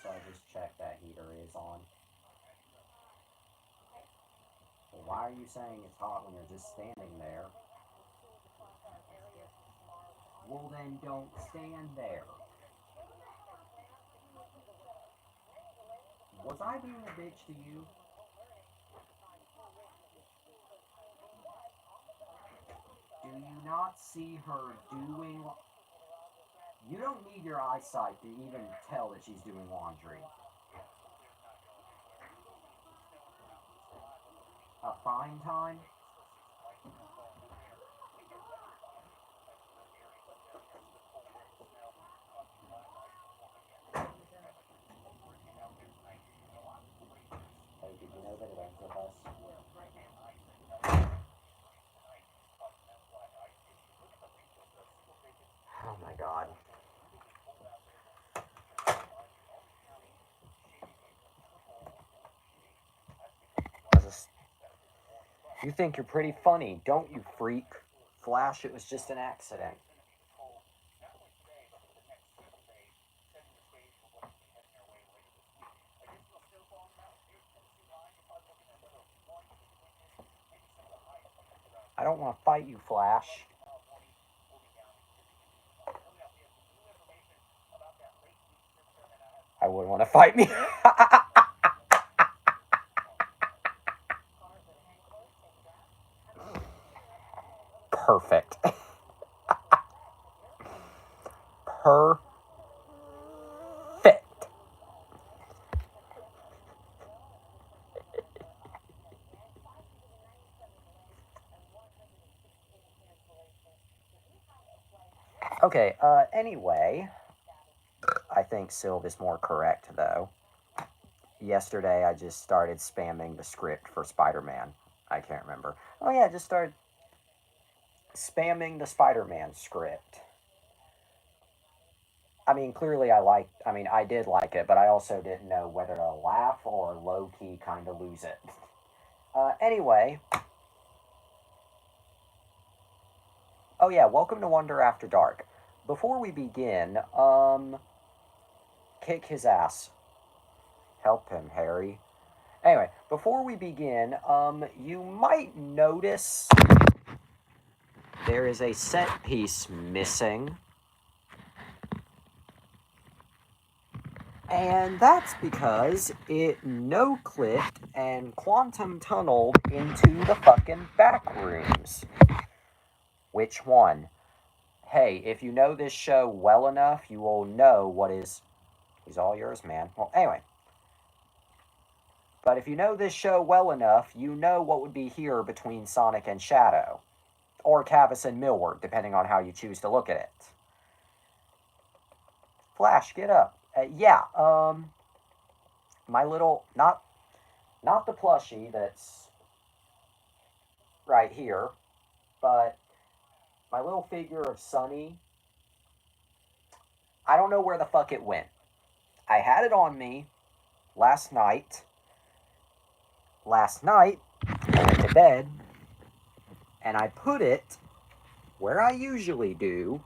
so I just checked that heater is on. Well, why are you saying it's hot when you're just standing there? Well, then don't stand there. Was I being a bitch to you? Do you not see her doing... You don't need your eyesight to even tell that she's doing laundry. A fine time? Hey, did you know that it ends with us? Oh my god. You think you're pretty funny, don't you, freak? Flash, it was just an accident. I don't want to fight you, Flash. I wouldn't want to fight me. Perfect. Perfect. Okay, anyway, I think Sylv is more correct, though. Yesterday, I just started spamming the script for Spider-Man. I can't remember. Oh, yeah, I just started spamming the Spider-Man script. I mean, clearly I did like it, but I also didn't know whether to laugh or low-key kind of lose it. Anyway. Oh yeah, welcome to Wonder After Dark. Before we begin, kick his ass. Help him, Harry. Anyway, before we begin, you might notice there is a set piece missing. And that's because it no-clipped and quantum tunneled into the fucking back rooms. Which one? Hey, if you know this show well enough, you will know what is... He's all yours, man. Well, anyway. But if you know this show well enough, you know what would be here between Sonic and Shadow. Or Cavus and Millward, depending on how you choose to look at it. Flash, get up. My little... Not the plushie that's right here, but my little figure of Sunny. I don't know where the fuck it went. I had it on me last night. I went to bed, and I put it where I usually do,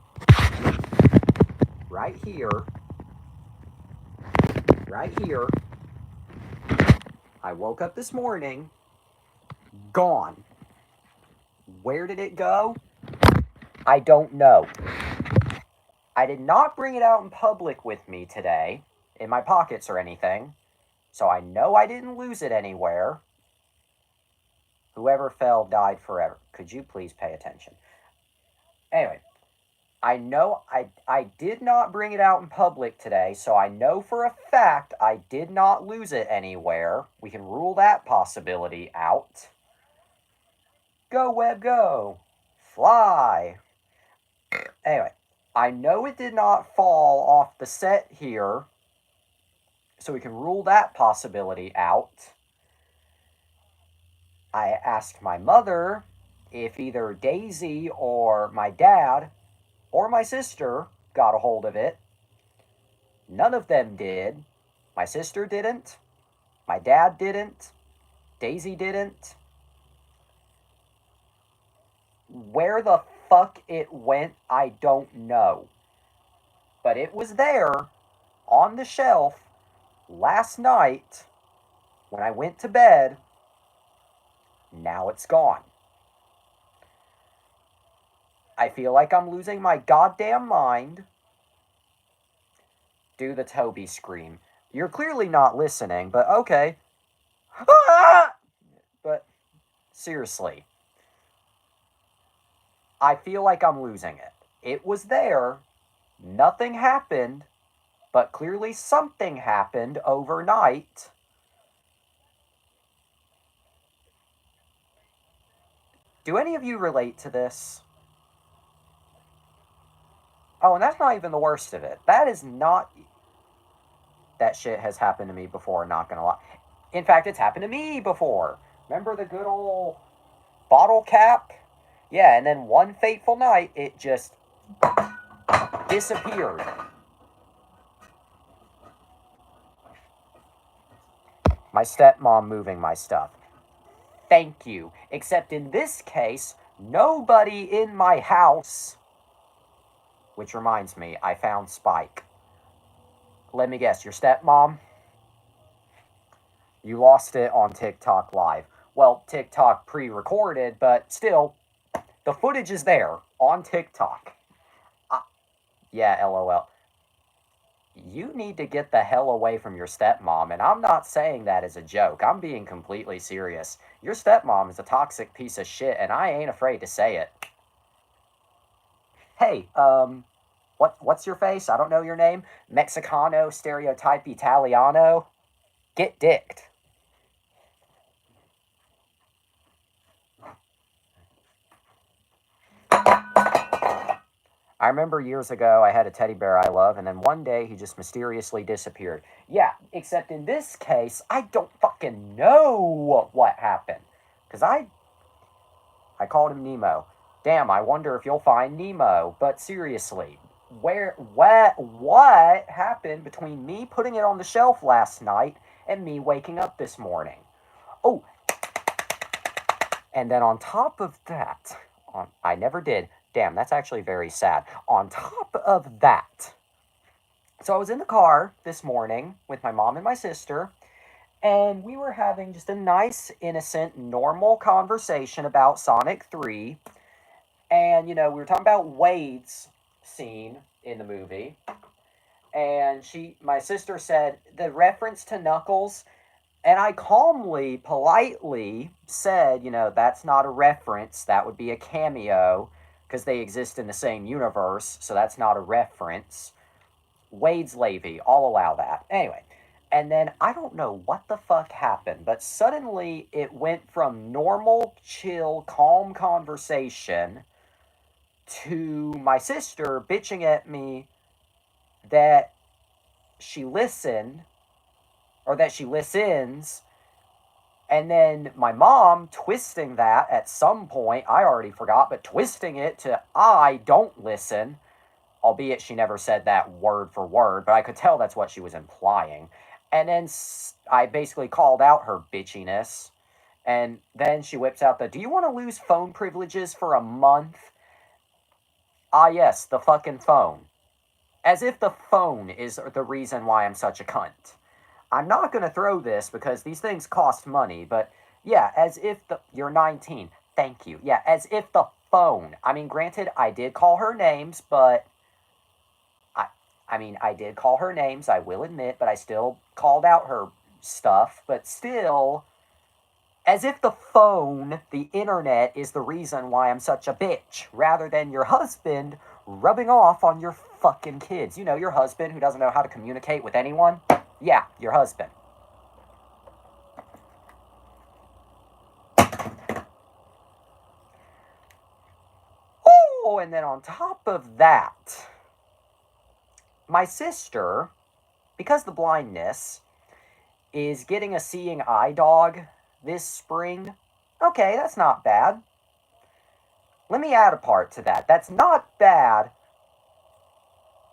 right here. I woke up this morning, gone. Where did it go? I don't know. I did not bring it out in public with me today, in my pockets or anything, so I know I didn't lose it anywhere. Whoever fell died forever. Could you please pay attention? Anyway, I know I did not bring it out in public today, so I know for a fact I did not lose it anywhere. We can rule that possibility out. Go, web, go. Fly. Anyway, I know it did not fall off the set here, so we can rule that possibility out. I asked my mother if either Daisy or my dad or my sister got a hold of it. None of them did. My sister didn't. My dad didn't. Daisy didn't. Where the fuck it went, I don't know. But it was there, on the shelf, last night, when I went to bed, now it's gone. I feel like I'm losing my goddamn mind. Do the Toby scream. You're clearly not listening, but okay. Ah! But seriously, I feel like I'm losing it. It was there. Nothing happened, but clearly something happened overnight. Do any of you relate to this? Oh, and that's not even the worst of it. That is not... That shit has happened to me before, not gonna lie. In fact, it's happened to me before. Remember the good old bottle cap? Yeah, and then one fateful night, it just disappeared. My stepmom moving my stuff. Thank you. Except in this case, nobody in my house. Which reminds me, I found Spike. Let me guess, your stepmom? You lost it on TikTok Live. Well, TikTok pre-recorded, but still, the footage is there on TikTok. Yeah, LOL. You need to get the hell away from your stepmom, and I'm not saying that as a joke. I'm being completely serious. Your stepmom is a toxic piece of shit, and I ain't afraid to say it. Hey, what's your face? I don't know your name. Mexicano, stereotype Italiano. Get dicked. I remember years ago I had a teddy bear I love, and then one day he just mysteriously disappeared. Yeah, except in this case, I don't fucking know what happened. Because I called him Nemo. Damn, I wonder if you'll find Nemo. But seriously, what happened between me putting it on the shelf last night and me waking up this morning? Oh, and then on top of that, I never did. Damn, that's actually very sad. On top of that, so I was in the car this morning with my mom and my sister, and we were having just a nice, innocent, normal conversation about Sonic 3. And, we were talking about Wade's scene in the movie. And my sister said, the reference to Knuckles, and I calmly, politely said, that's not a reference. That would be a cameo, because they exist in the same universe, so that's not a reference. Wade's Levy, I'll allow that. Anyway, and then I don't know what the fuck happened, but suddenly it went from normal, chill, calm conversation to my sister bitching at me that she listened, or that she listens, and then my mom twisting that at some point, I already forgot, but twisting it to I don't listen, albeit she never said that word for word, but I could tell that's what she was implying. And then I basically called out her bitchiness, and then she whips out do you want to lose phone privileges for a month? Ah yes, the fucking phone. As if the phone is the reason why I'm such a cunt. I'm not going to throw this because these things cost money, but yeah, as if you're 19. Thank you. Yeah, as if the phone. I mean, granted, I did call her names, but I did call her names, I will admit, but I still called out her stuff, but still, as if the phone, the internet, is the reason why I'm such a bitch, rather than your husband rubbing off on your fucking kids. Your husband who doesn't know how to communicate with anyone? Yeah, your husband. Oh, and then on top of that, my sister, because the blindness, is getting a seeing eye dog this spring. Okay, that's not bad. Let me add a part to that. That's not bad.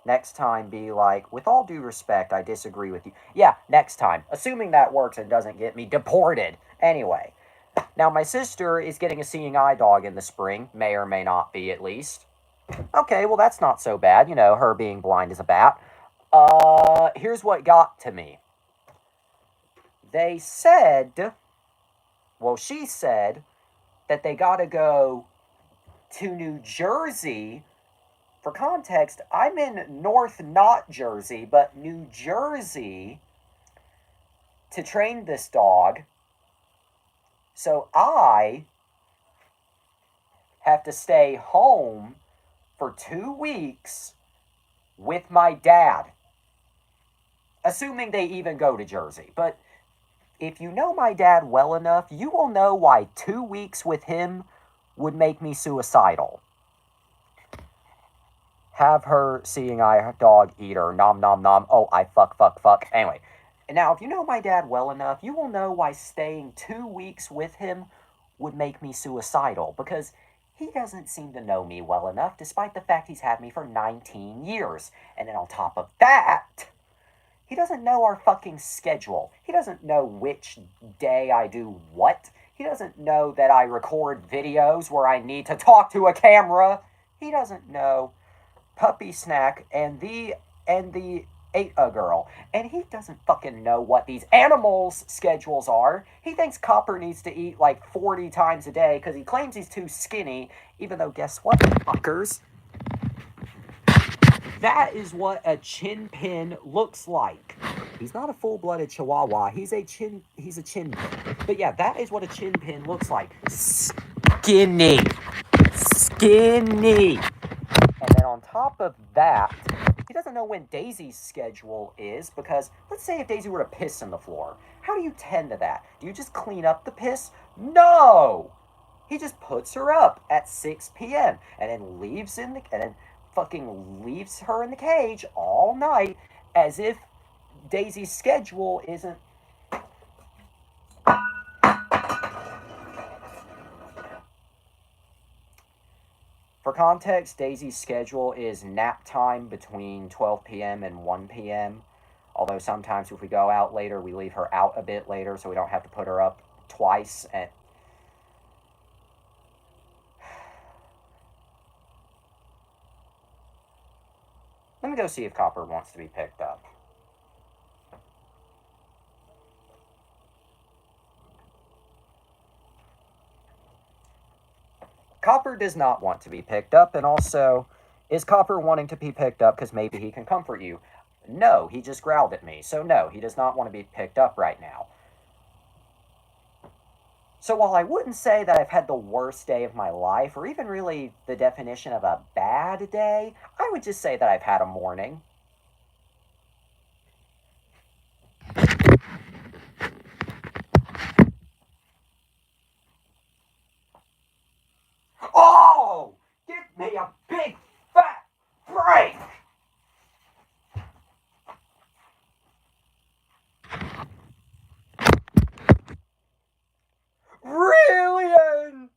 Next time, be like, with all due respect, I disagree with you. Yeah, next time. Assuming that works and doesn't get me deported. Anyway. Now, my sister is getting a seeing eye dog in the spring. May or may not be, at least. Okay, well, that's not so bad. Her being blind as a bat. Here's what got to me. they said, well, she said that they got to go to New Jersey. For context, I'm in North not Jersey, but New Jersey to train this dog. So I have to stay home for 2 weeks with my dad. Assuming they even go to Jersey. But if you know my dad well enough, you will know why 2 weeks with him would make me suicidal. Have her seeing eye dog eater. Nom nom nom. Oh, I fuck. Anyway. Now, if you know my dad well enough, you will know why staying 2 weeks with him would make me suicidal. Because he doesn't seem to know me well enough, despite the fact he's had me for 19 years. And then on top of that, he doesn't know our fucking schedule. He doesn't know which day I do what. He doesn't know that I record videos where I need to talk to a camera. He doesn't know Puppy Snack and the ate a girl. And he doesn't fucking know what these animals' schedules are. He thinks Copper needs to eat like 40 times a day because he claims he's too skinny, even though guess what, fuckers? That is what a chin pin looks like. He's not a full-blooded chihuahua. He's a chin pin. But yeah, that is what a chin pin looks like. Skinny. And then on top of that, he doesn't know when Daisy's schedule is because let's say if Daisy were to piss on the floor, how do you tend to that? Do you just clean up the piss? No! He just puts her up at 6 p.m. and then leaves her in the cage all night as if Daisy's schedule isn't. For context, Daisy's schedule is nap time between 12 p.m. and 1 p.m. Although sometimes if we go out later, we leave her out a bit later so we don't have to put her up twice. And let me go see if Copper wants to be picked up. Copper does not want to be picked up, and also, is Copper wanting to be picked up because maybe he can comfort you? No, he just growled at me, so no, he does not want to be picked up right now. So while I wouldn't say that I've had the worst day of my life, or even really the definition of a bad day, I would just say that I've had a morning. Oh! Give me a big fat break! Brilliant!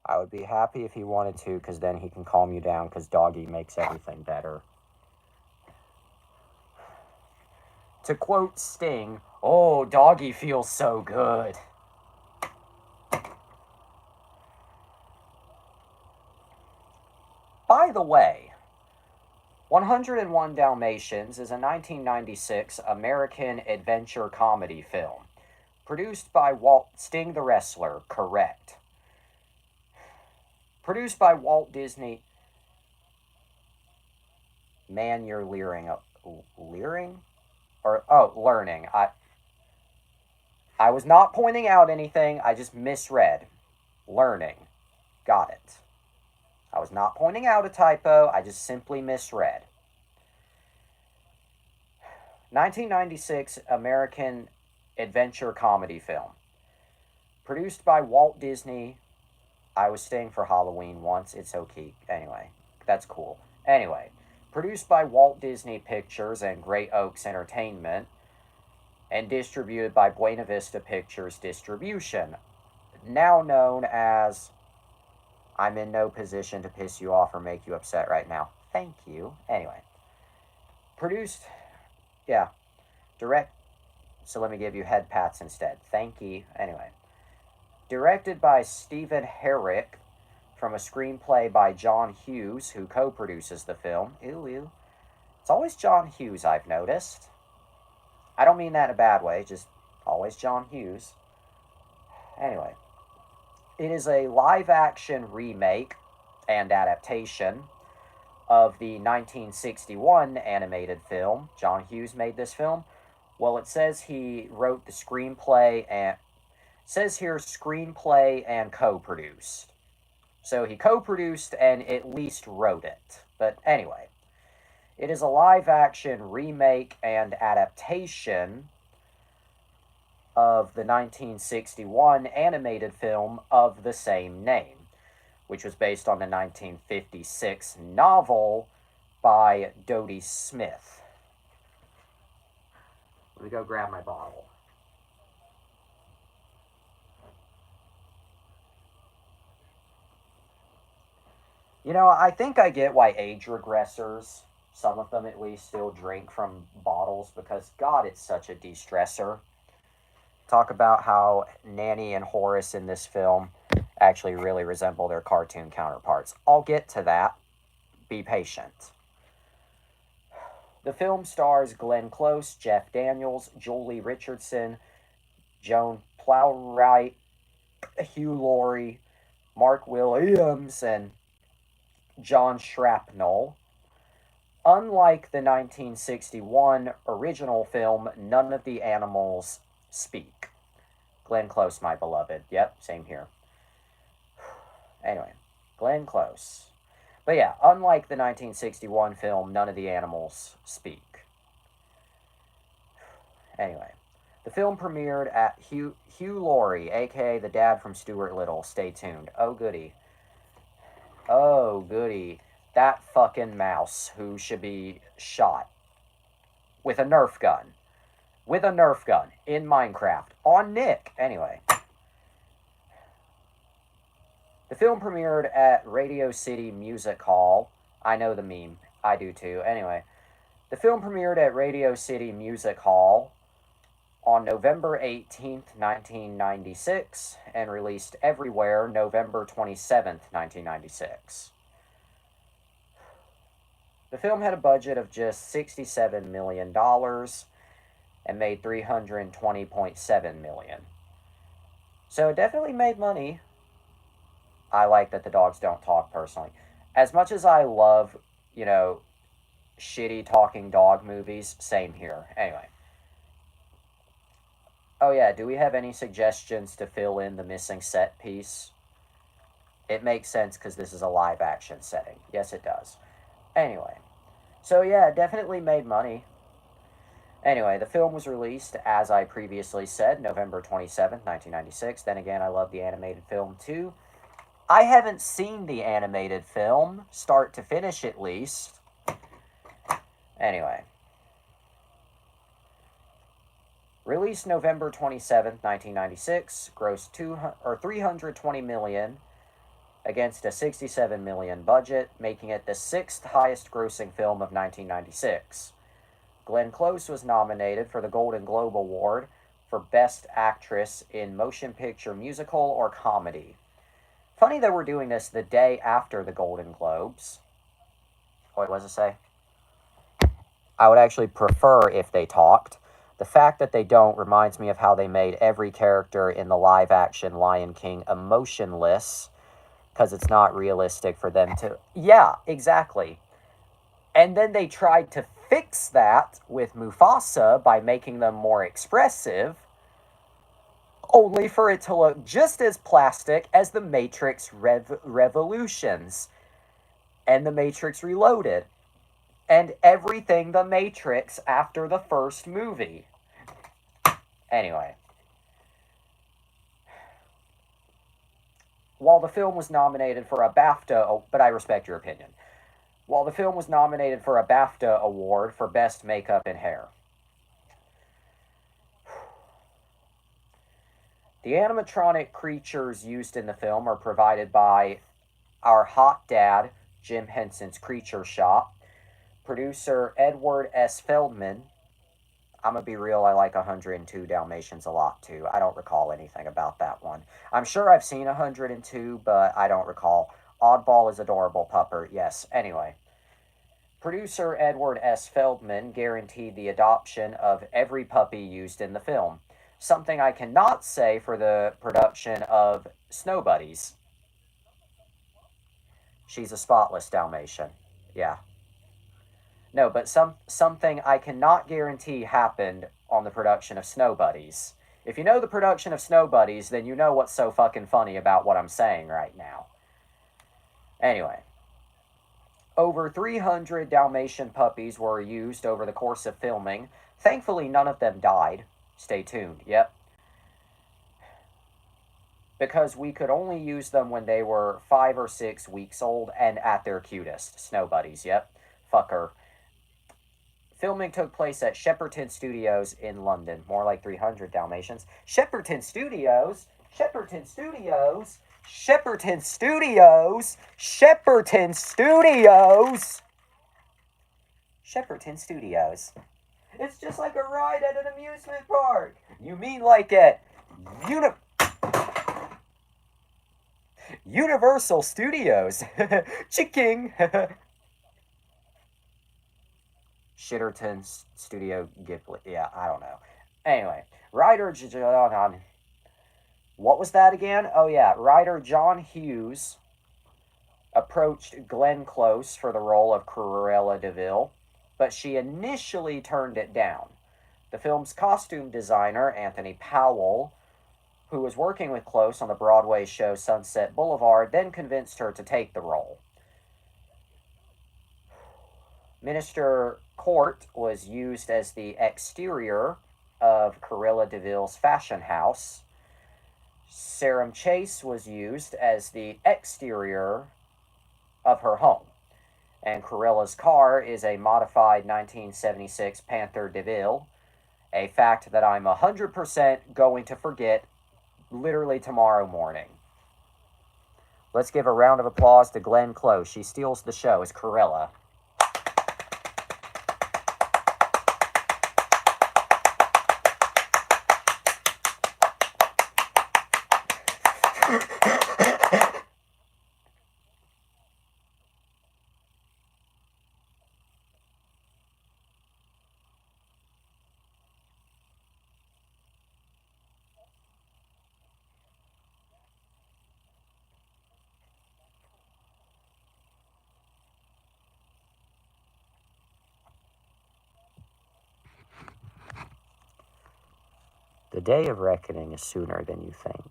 I would be happy if he wanted to, because then he can calm you down, because doggy makes everything better. To quote Sting, oh, doggy feels so good. By the way, 101 Dalmatians is a 1996 American adventure comedy film. Produced by Sting the Wrestler, correct. Produced by Walt Disney. Man, you're leering. Leering? Learning. I was not pointing out anything. I just misread. Learning. Got it. I was not pointing out a typo. I just simply misread. 1996 American adventure comedy film. Produced by Walt Disney. I was staying for Halloween once. It's okay. Anyway, that's cool. Anyway, Produced by Walt Disney Pictures and Great Oaks Entertainment, and distributed by Buena Vista Pictures Distribution, now known as... I'm in no position to piss you off or make you upset right now. Thank you. Anyway. Produced... Yeah. Direct... So let me give you head pats instead. Thank you. Anyway. Directed by Stephen Herrick, from a screenplay by John Hughes, who co-produces the film. Ew, ew. It's always John Hughes, I've noticed. I don't mean that in a bad way, just always John Hughes. Anyway. It is a live-action remake and adaptation of the 1961 animated film. John Hughes made this film. Well, it says he wrote the screenplay and... says here screenplay and co-produced. So he co-produced and at least wrote it. But anyway, it is a live-action remake and adaptation of the 1961 animated film of the same name, which was based on the 1956 novel by Dodie Smith. Let me go grab my bottle. You know, I think I get why age regressors, some of them at least, still drink from bottles, because God, it's such a de-stressor. Talk about how Nanny and Horace in this film actually really resemble their cartoon counterparts. I'll get to that. Be patient. The film stars Glenn Close, Jeff Daniels, Julie Richardson, Joan Plowright, Hugh Laurie, Mark Williams, and John Shrapnel. Unlike the 1961 original film, none of the animals speak. Glenn Close, my beloved. Yep, same here. Anyway, Glenn Close. But yeah, unlike the 1961 film, none of the animals speak. Anyway, the film premiered at Hugh Laurie, aka the dad from Stuart Little. Stay tuned. Oh, goody. Oh, goody. That fucking mouse who should be shot with a Nerf gun. With a Nerf gun in Minecraft on Nick. Anyway. The film premiered at Radio City Music Hall. I know the meme. I do too. Anyway. The film premiered at Radio City Music Hall on November 18th, 1996, and released everywhere November 27th, 1996. The film had a budget of just $67 million and made $320.7 million. So it definitely made money. I like that the dogs don't talk, personally. As much as I love, you know, shitty talking dog movies, same here. Anyway. Oh yeah, do we have any suggestions to fill in the missing set piece? It makes sense because this is a live action setting. Yes, it does. Anyway. So yeah, it definitely made money. Anyway, the film was released, as I previously said, November 27th, 1996. Then again, I love the animated film too. I haven't seen the animated film, start to finish at least. Anyway. Released November 27th, 1996, grossed $320 million against a $67 million budget, making it the sixth highest grossing film of 1996. Glenn Close was nominated for the Golden Globe Award for Best Actress in Motion Picture Musical or Comedy. Funny that we're doing this the day after the Golden Globes. What does it say? I would actually prefer if they talked. The fact that they don't reminds me of how they made every character in the live-action Lion King emotionless, because it's not realistic for them to... Yeah, exactly. And then they tried to fix that with Mufasa by making them more expressive, only for it to look just as plastic as the Matrix Revolutions and the Matrix Reloaded and everything the Matrix after the first movie. Anyway. While the film was nominated for a BAFTA, but I respect your opinion. while the film was nominated for a BAFTA award for Best Makeup and Hair. The animatronic creatures used in the film are provided by our hot dad, Jim Henson's Creature Shop, producer Edward S. Feldman. I'm going to be real, I like 102 Dalmatians a lot too. I don't recall anything about that one. I'm sure I've seen 102, but I don't recall. Oddball is adorable pupper, yes. Anyway, producer Edward S. Feldman guaranteed the adoption of every puppy used in the film. Something I cannot say for the production of Snow Buddies. She's a spotless Dalmatian. Yeah. No, but something I cannot guarantee happened on the production of Snow Buddies. If you know the production of Snow Buddies, then you know what's so fucking funny about what I'm saying right now. Anyway, over 300 Dalmatian puppies were used over the course of filming. Thankfully, none of them died. Stay tuned. Yep. Because we could only use them when they were 5 or 6 weeks old and at their cutest. Snow Buddies. Yep. Fucker. Filming took place at Shepperton Studios in London. More like 300 Dalmatians. Shepperton Studios? Shepperton Studios? Shepperton Studios? Shepperton Studios? Shepperton Studios. It's just like a ride at an amusement park. You mean like at Universal Studios? Chicking. Shitterton Studio Ghibli. Yeah, I don't know. Anyway, writer John. What was that again? Oh yeah, writer John Hughes approached Glenn Close for the role of Cruella de Vil, but she initially turned it down. The film's costume designer, Anthony Powell, who was working with Close on the Broadway show Sunset Boulevard, then convinced her to take the role. Minister Court was used as the exterior of Cruella de Vil's fashion house. Sarum Chase was used as the exterior of her home. And Cruella's car is a modified 1976 Panther de Ville, a fact that I'm 100% going to forget literally tomorrow morning. Let's give a round of applause to Glenn Close. She steals the show as Cruella. The day of reckoning is sooner than you think.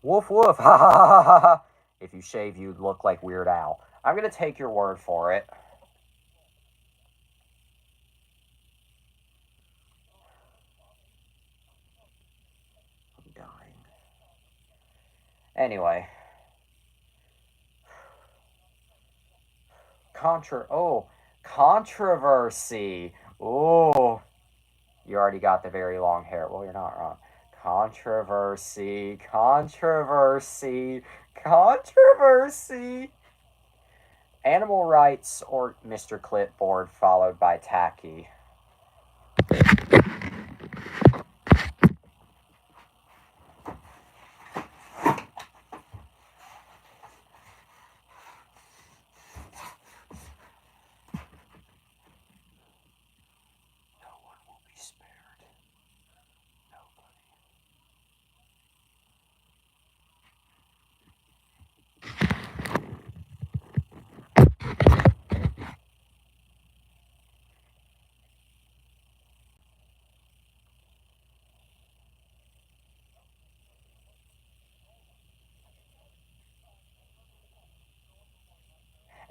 Woof woof, ha ha ha ha ha. If you shave, you'd look like Weird Al. I'm going to take your word for it. I'm dying. Anyway. Controversy. Oh, you already got the very long hair. Well, you're not wrong. Controversy, controversy, controversy. Animal rights or Mr. Clipboard followed by tacky.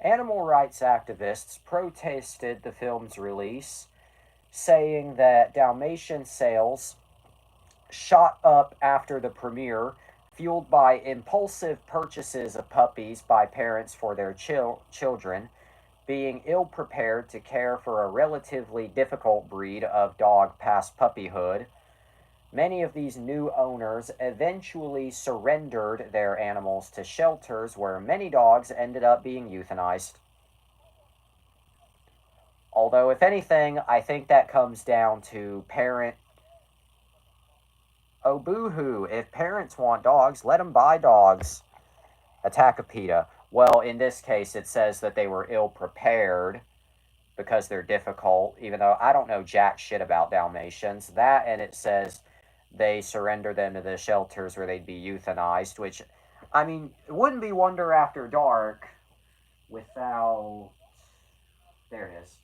Animal rights activists protested the film's release, saying that Dalmatian sales shot up after the premiere fueled by impulsive purchases of puppies by parents for their children, being ill prepared to care for a relatively difficult breed of dog past puppyhood. Many of these new owners eventually surrendered their animals to shelters where many dogs ended up being euthanized. Although, if anything, I think that comes down to parent. Oh, boo-hoo. If parents want dogs, let them buy dogs. Attackapeta. Well, in this case, it says that they were ill prepared because they're difficult, even though I don't know jack shit about Dalmatians. That, and it says they surrender them to the shelters where they'd be euthanized, which, I mean, it wouldn't be Wonder After Dark without. There it is.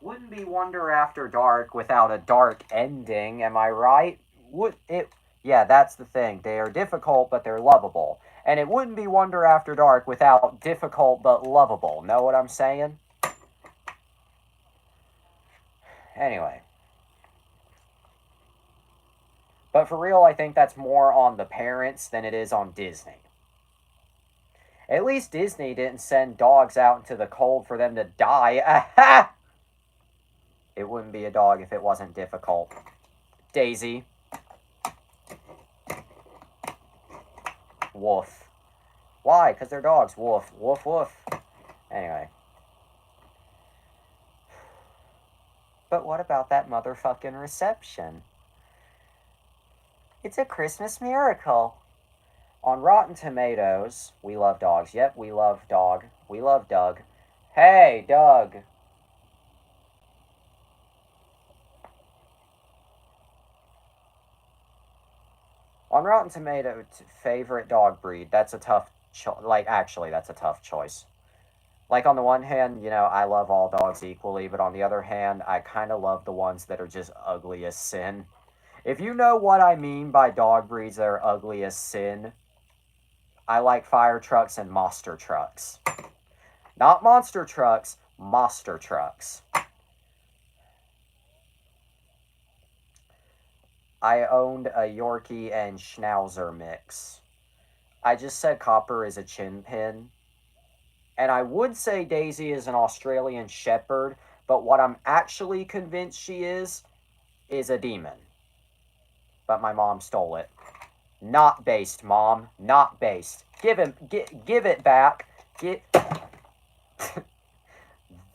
Wouldn't be Wonder After Dark without a dark ending, am I right? Would it? Yeah, that's the thing. They are difficult, but they're lovable. And it wouldn't be Wonder After Dark without difficult but lovable. Know what I'm saying? Anyway. But for real, I think that's more on the parents than it is on Disney. At least Disney didn't send dogs out into the cold for them to die. Aha! It wouldn't be a dog if it wasn't difficult. Daisy. Woof. Why? Because they're dogs. Woof. Woof, woof. Anyway. But what about that motherfucking reception? It's a Christmas miracle. On Rotten Tomatoes, we love dogs. Yep, we love dog. We love Doug. Hey, Doug. On Rotten Tomatoes, favorite dog breed. That's a tough actually, that's a tough choice. Like, on the one hand, I love all dogs equally, but on the other hand, I kind of love the ones that are just ugly as sin. If you know what I mean by dog breeds that are ugly as sin, I like fire trucks and monster trucks. Not monster trucks, monster trucks. I owned a Yorkie and Schnauzer mix. I just said Copper is a chin pin. And I would say Daisy is an Australian Shepherd, but what I'm actually convinced she is a demon. But my mom stole it. Not based, Mom. Not based. Give it back.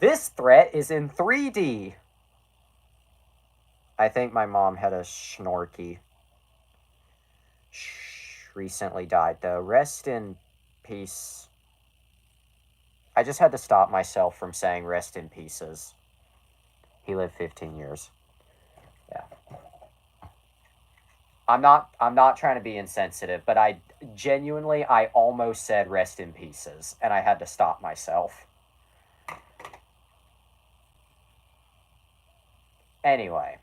This threat is in 3D. I think my mom had a Schnorky. Recently died, though. Rest in peace. I just had to stop myself from saying rest in pieces. He lived 15 years. Yeah. I'm not trying to be insensitive, but I almost said rest in pieces, and I had to stop myself. Anyway.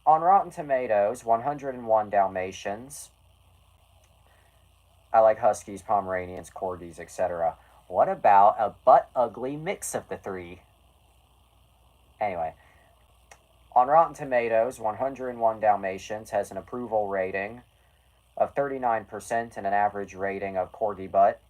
On Rotten Tomatoes, 101 Dalmatians. I like Huskies, Pomeranians, Corgis, etc. What about a butt-ugly mix of the three? Anyway. On Rotten Tomatoes, 101 Dalmatians has an approval rating of 39% and an average rating of Corgi butt.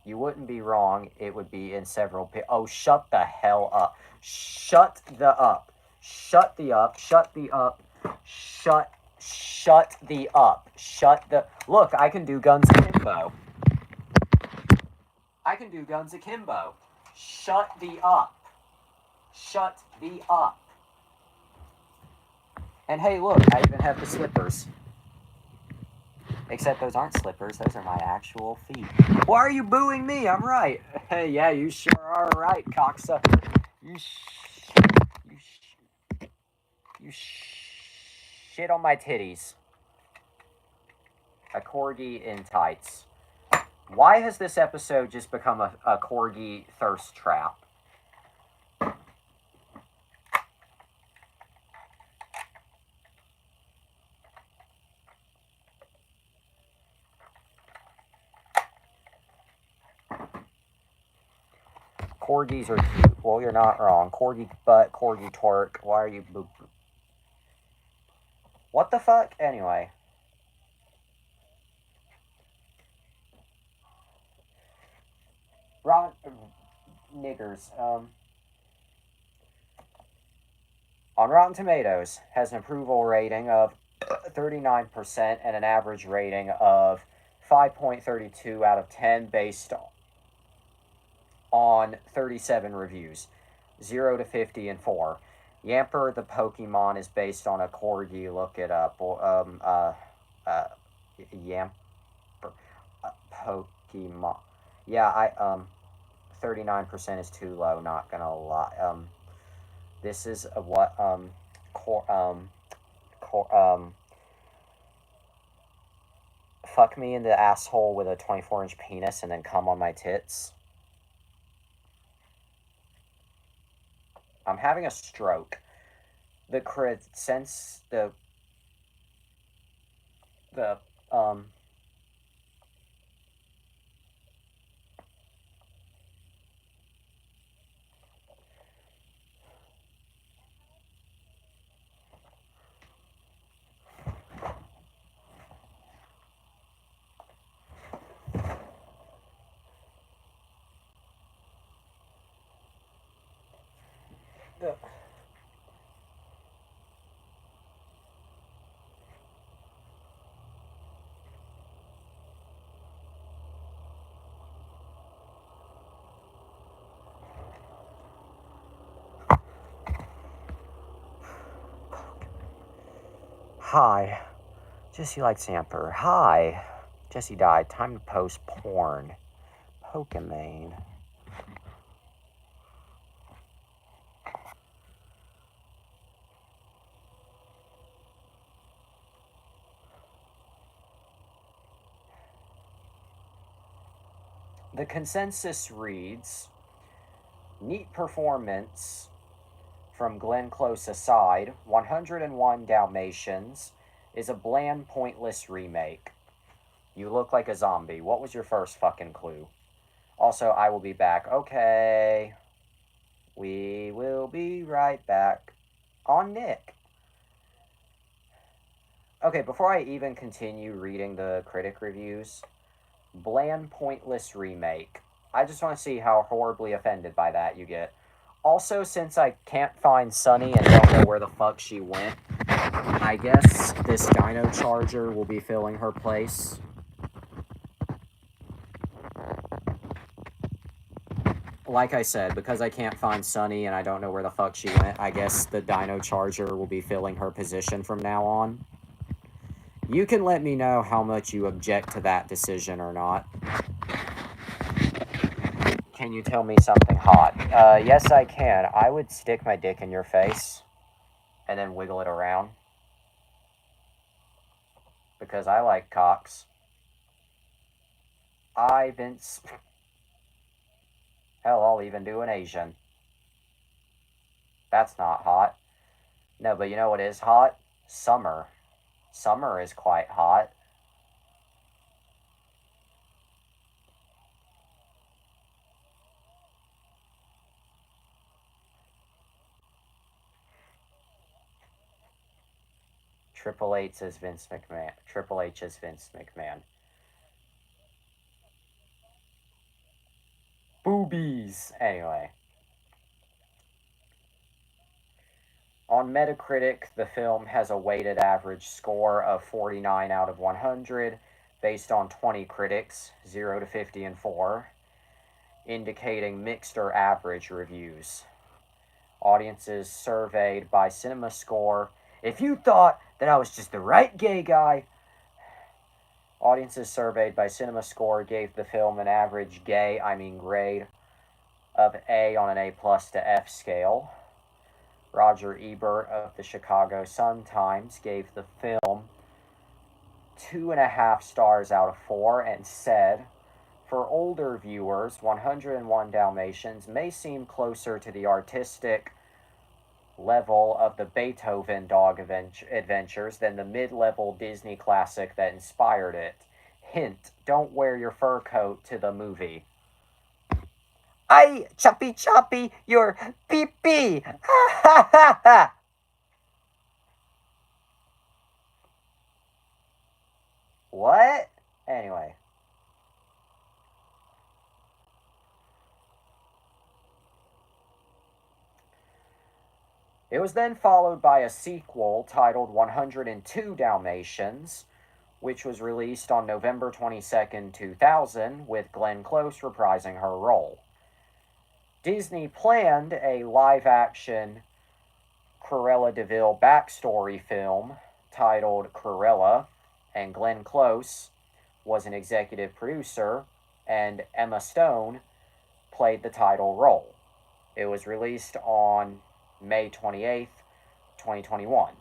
You wouldn't be wrong. It would be in several... Oh, shut the hell up. Shut the up. Shut the up. Shut the up. Shut the up. Shut the... Look, I can do guns akimbo. I can do guns akimbo. Shut the up. Shut the up. And hey, look, I even have the slippers. Except those aren't slippers. Those are my actual feet. Why are you booing me? I'm right. Hey, yeah, you sure are right, cocksucker. You shit on my titties. A corgi in tights. Why has this episode just become a corgi thirst trap? Corgis are cute. Well, you're not wrong. Corgi butt, corgi twerk. Why are you... What the fuck? Anyway. Niggers. On Rotten Tomatoes, has an approval rating of 39% and an average rating of 5.32 out of 10 based on 37 reviews, 0 to 50 and 4. Yamper the Pokemon is based on a corgi. Look it up. Yamper Pokemon. Yeah, 39% is too low. Not gonna lie. This is what fuck me in the asshole with a 24-inch penis and then come on my tits. I'm having a stroke. The sense the Hi. Jesse likes Samper. Hi. Jesse died. Time to post porn. Pokemon. The consensus reads, neat performance from Glenn Close aside, 101 Dalmatians is a bland, pointless remake. You look like a zombie. What was your first fucking clue? Also, I will be back. Okay. We will be right back on Nick. Okay, before I even continue reading the critic reviews, bland, pointless remake. I just want to see how horribly offended by that you get. Also, since I can't find Sunny and don't know where the fuck she went, I guess this Dino Charger will be filling her place. Like I said, because I can't find Sunny and I don't know where the fuck she went, I guess the Dino Charger will be filling her position from now on. You can let me know how much you object to that decision or not. Can you tell me something hot? Yes, I can. I would stick my dick in your face and then wiggle it around. Because I like cocks. I've been... Hell, I'll even do an Asian. That's not hot. No, but you know what is hot? Summer. Summer is quite hot. Triple H is Vince McMahon. Triple H is Vince McMahon. Boobies! Anyway. On Metacritic, the film has a weighted average score of 49 out of 100, based on 20 critics, 0 to 50 and 4, indicating mixed or average reviews. Audiences surveyed by CinemaScore. If you thought that I was just the right gay guy, audiences surveyed by CinemaScore gave the film an average grade of A on an A plus to F scale. Roger Ebert of the Chicago Sun-Times gave the film 2.5 stars out of 4 and said, for older viewers, 101 Dalmatians may seem closer to the artistic level of the Beethoven dog adventures than the mid-level Disney classic that inspired it. Hint, don't wear your fur coat to the movie. Ay, choppy choppy, your pee-pee! Ha ha ha ha! What? Anyway. It was then followed by a sequel titled 102 Dalmatians, which was released on November 22nd, 2000, with Glenn Close reprising her role. Disney planned a live-action Cruella de Vil backstory film titled Cruella, and Glenn Close was an executive producer, and Emma Stone played the title role. It was released on May 28th, 2021.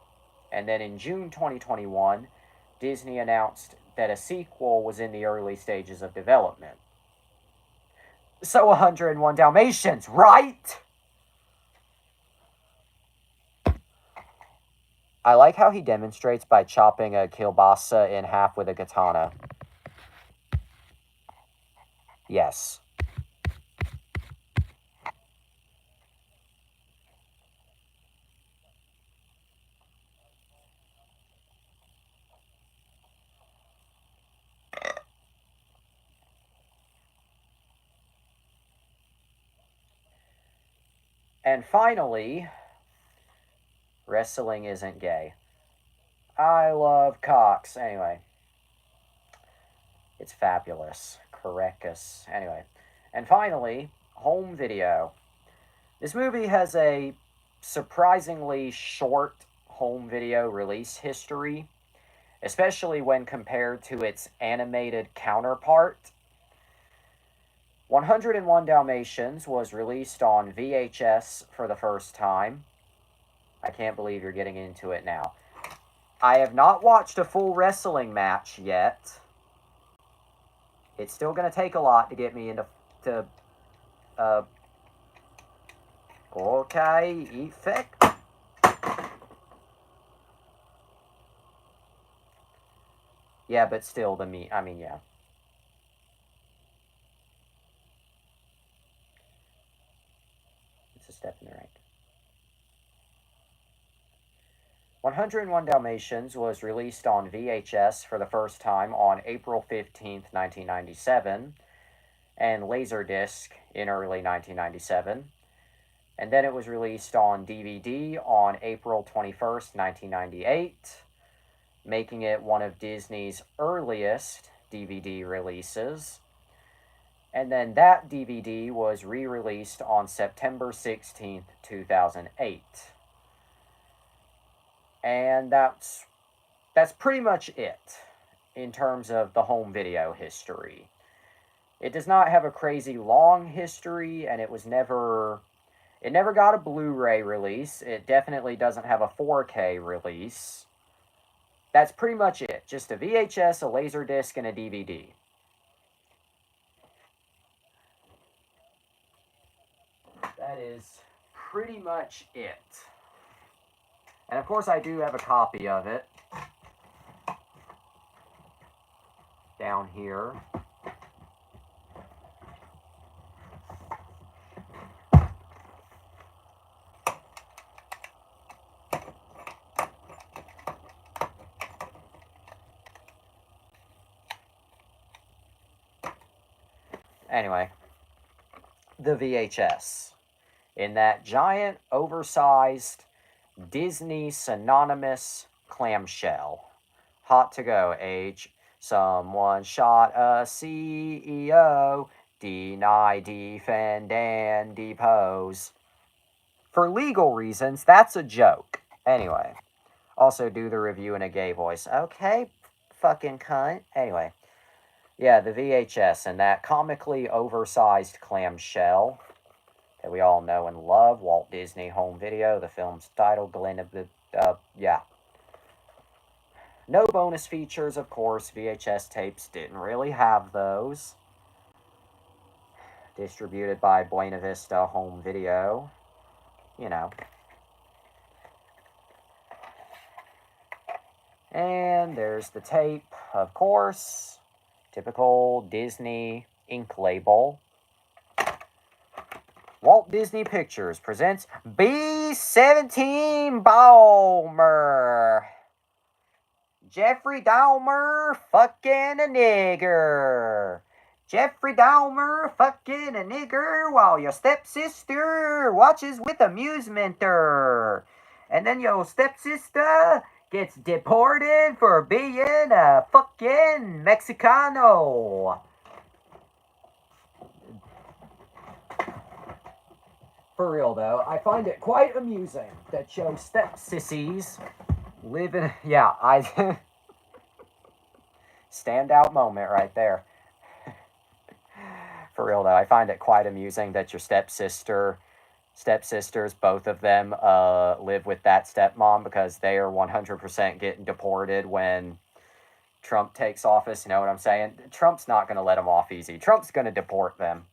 And then in June 2021, Disney announced that a sequel was in the early stages of development. So 101 Dalmatians, right? I like how he demonstrates by chopping a kielbasa in half with a katana. Yes. And finally, wrestling isn't gay. I love cocks. Anyway, it's fabulous. Correctus. Anyway. And finally, home video. This movie has a surprisingly short home video release history, especially when compared to its animated counterpart. 101 Dalmatians was released on VHS for the first time. I can't believe you're getting into it now. I have not watched a full wrestling match yet. It's still going to take a lot to get me into okay, effect. Yeah, but still yeah. It's a step in the right. 101 Dalmatians was released on VHS for the first time on April 15th, 1997, and Laserdisc in early 1997. And then it was released on DVD on April 21st, 1998, making it one of Disney's earliest DVD releases. And then that DVD was re-released on September 16th, 2008. And that's pretty much it in terms of the home video history. It does not have a crazy long history, and it never got a Blu-ray release. It definitely doesn't have a 4K release. That's pretty much it. Just a VHS, a Laserdisc, and a DVD. That is pretty much it. And of course I do have a copy of it down here. Anyway, the VHS. In that giant, oversized, Disney synonymous clamshell. Hot to go, H. Someone shot a CEO. Deny, defend, and depose. For legal reasons, that's a joke. Anyway, also do the review in a gay voice. Okay, fucking cunt. Anyway, yeah, the VHS and that comically oversized clamshell that we all know and love, Walt Disney Home Video, the film's title, Glenn of the, yeah. No bonus features, of course. VHS tapes didn't really have those. Distributed by Buena Vista Home Video. You know. And there's the tape, of course. Typical Disney ink label. Walt Disney Pictures presents B-17 Balmer. Jeffrey Dahmer fucking a nigger. Jeffrey Dahmer fucking a nigger while your stepsister watches with amusement. And then your stepsister gets deported for being a fucking Mexicano. For real though, I find it quite amusing that your stepsissies live in. Yeah, I. Standout moment right there. For real though, I find it quite amusing that your stepsisters, both of them, live with that stepmom because they are 100% getting deported when Trump takes office. You know what I'm saying? Trump's not going to let them off easy. Trump's going to deport them.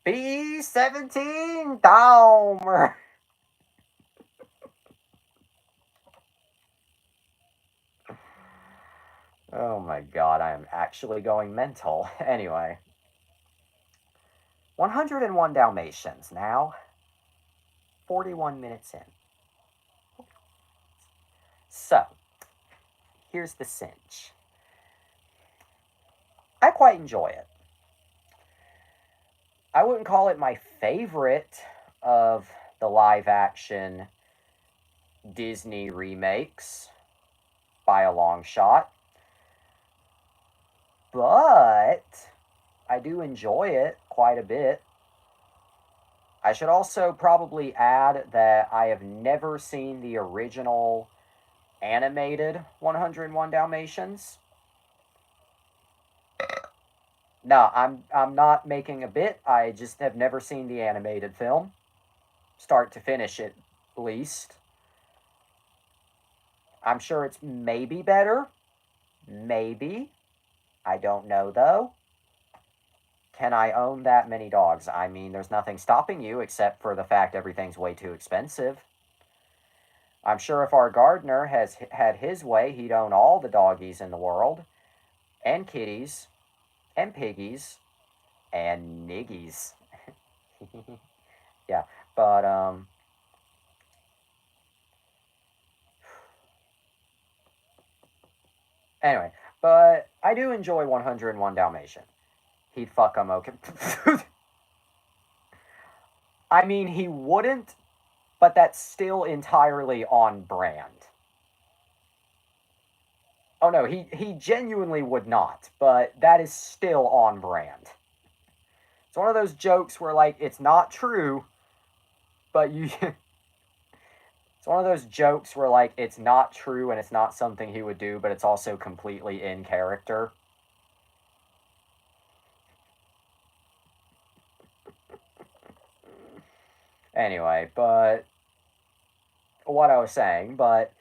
B-17 Dahmer. Oh my god, I am actually going mental. Anyway. 101 Dalmatians now. 41 minutes in. So, here's the cinch. I quite enjoy it. I wouldn't call it my favorite of the live action Disney remakes by a long shot. But I do enjoy it quite a bit. I should also probably add that I have never seen the original animated 101 Dalmatians. No, I'm not making a bit. I just have never seen the animated film, start to finish at least. I'm sure it's maybe better. Maybe. I don't know though. Can I own that many dogs? I mean, there's nothing stopping you except for the fact everything's way too expensive. I'm sure if our gardener has had his way, he'd own all the doggies in the world, and kitties, and piggies, and niggies. Yeah, but anyway, but I do enjoy 101 Dalmatian. He'd fuck him okay. I mean, he wouldn't, but that's still entirely on brand. Oh no, he genuinely would not, but that is still on brand. It's one of those jokes where like it's not true, but you it's one of those jokes where like it's not true and it's not something he would do, but it's also completely in character. Anyway, but what I was saying, but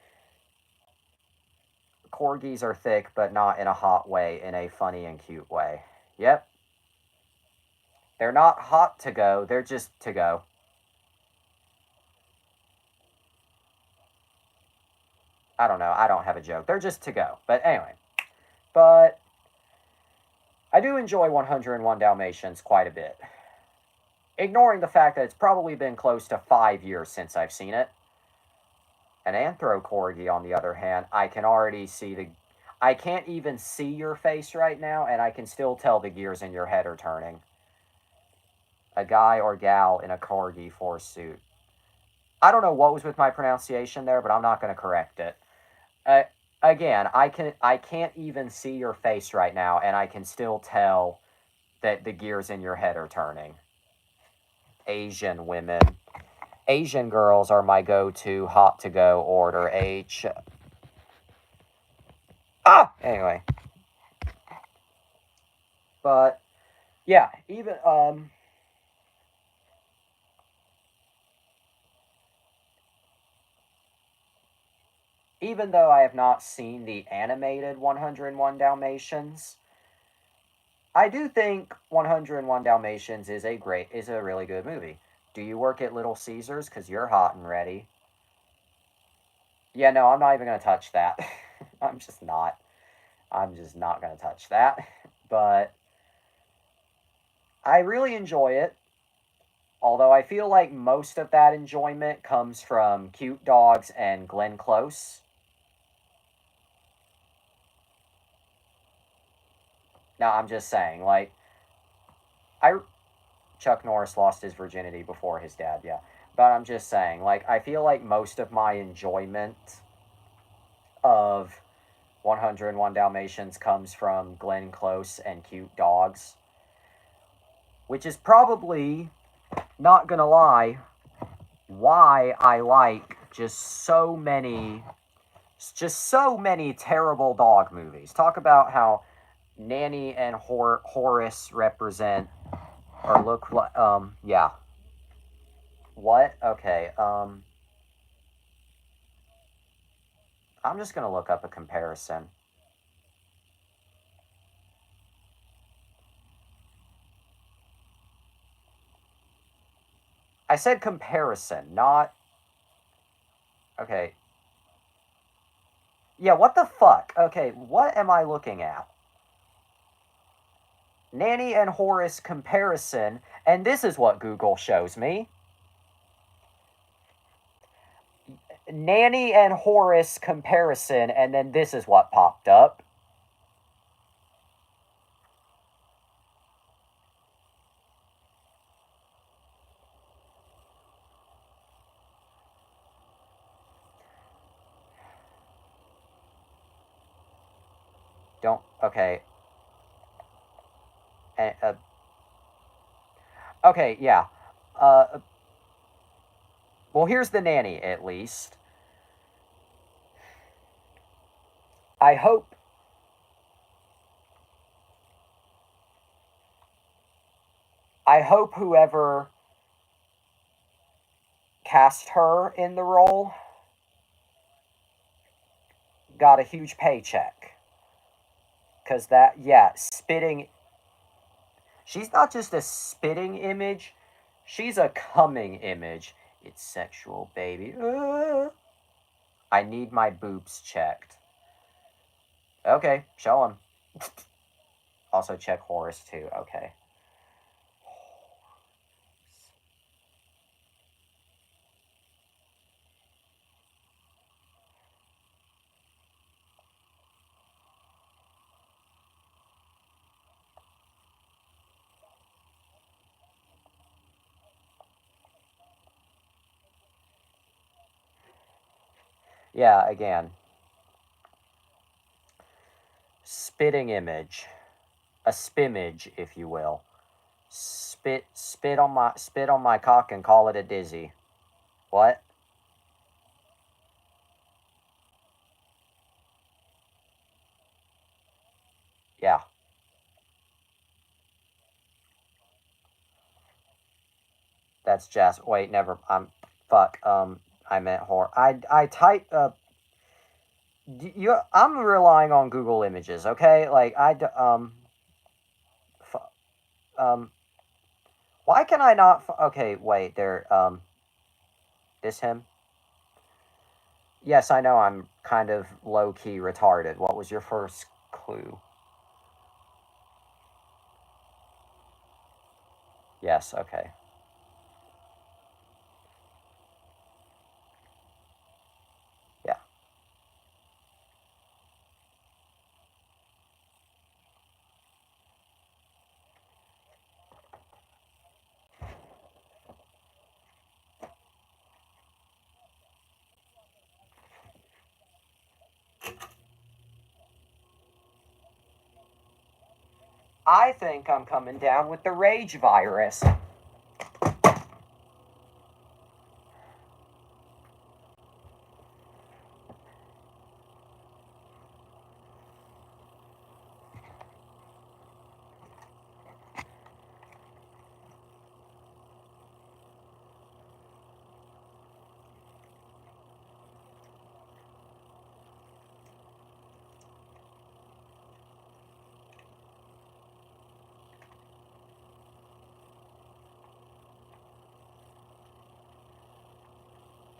corgis are thick, but not in a hot way, in a funny and cute way. Yep. They're not hot to go, they're just to go. I don't know, I don't have a joke. They're just to go. But anyway. But I do enjoy 101 Dalmatians quite a bit. Ignoring the fact that it's probably been close to 5 years since I've seen it. An Anthro Corgi, on the other hand, I can already see the. I can't even see your face right now, and I can still tell the gears in your head are turning. A guy or gal in a Corgi force suit. I don't know what was with my pronunciation there, but I'm not going to correct it. Uh, Again, I can't even see your face right now, and I can still tell that the gears in your head are turning. Asian women. Asian girls are my go-to hot to go order. Anyway. But yeah, even though I have not seen the animated 101 Dalmatians, I do think 101 Dalmatians is a really good movie. Do you work at Little Caesars? Because you're hot and ready. Yeah, no, I'm not even going to touch that. I'm just not. I'm just not going to touch that. But I really enjoy it. Although I feel like most of that enjoyment comes from cute dogs and Glenn Close. No, I'm just saying, like, I Chuck Norris lost his virginity before his dad, yeah. But I'm just saying, like, I feel like most of my enjoyment of 101 Dalmatians comes from Glenn Close and cute dogs, which is probably, not gonna lie, why I like just so many terrible dog movies. Talk about how Nanny and Horace represent or look like yeah. What? Okay. I'm just going to look up a comparison. I said comparison, not okay. Yeah, what the fuck? Okay, what am I looking at? Nanny and Horace comparison, and this is what Google shows me. Nanny and Horace comparison, and then this is what popped up. Don't, okay. Okay, yeah. Uh, well, here's the nanny, at least. I hope. I hope whoever cast her in the role got a huge paycheck. Because that, yeah, spitting. She's not just a spitting image, she's a coming image. It's sexual, baby. I need my boobs checked. Okay, show him. Also, check Horace, too. Okay. Yeah, again. Spitting image. A spimage, if you will. Spit on my cock and call it a dizzy. What? Yeah. That's just wait, never fuck. I meant whore. I typed you I'm relying on Google Images, okay? Like um why can I not okay, wait, there this him? Yes, I know I'm kind of low key retarded. What was your first clue? Yes, okay. Yeah. I think I'm coming down with the rage virus.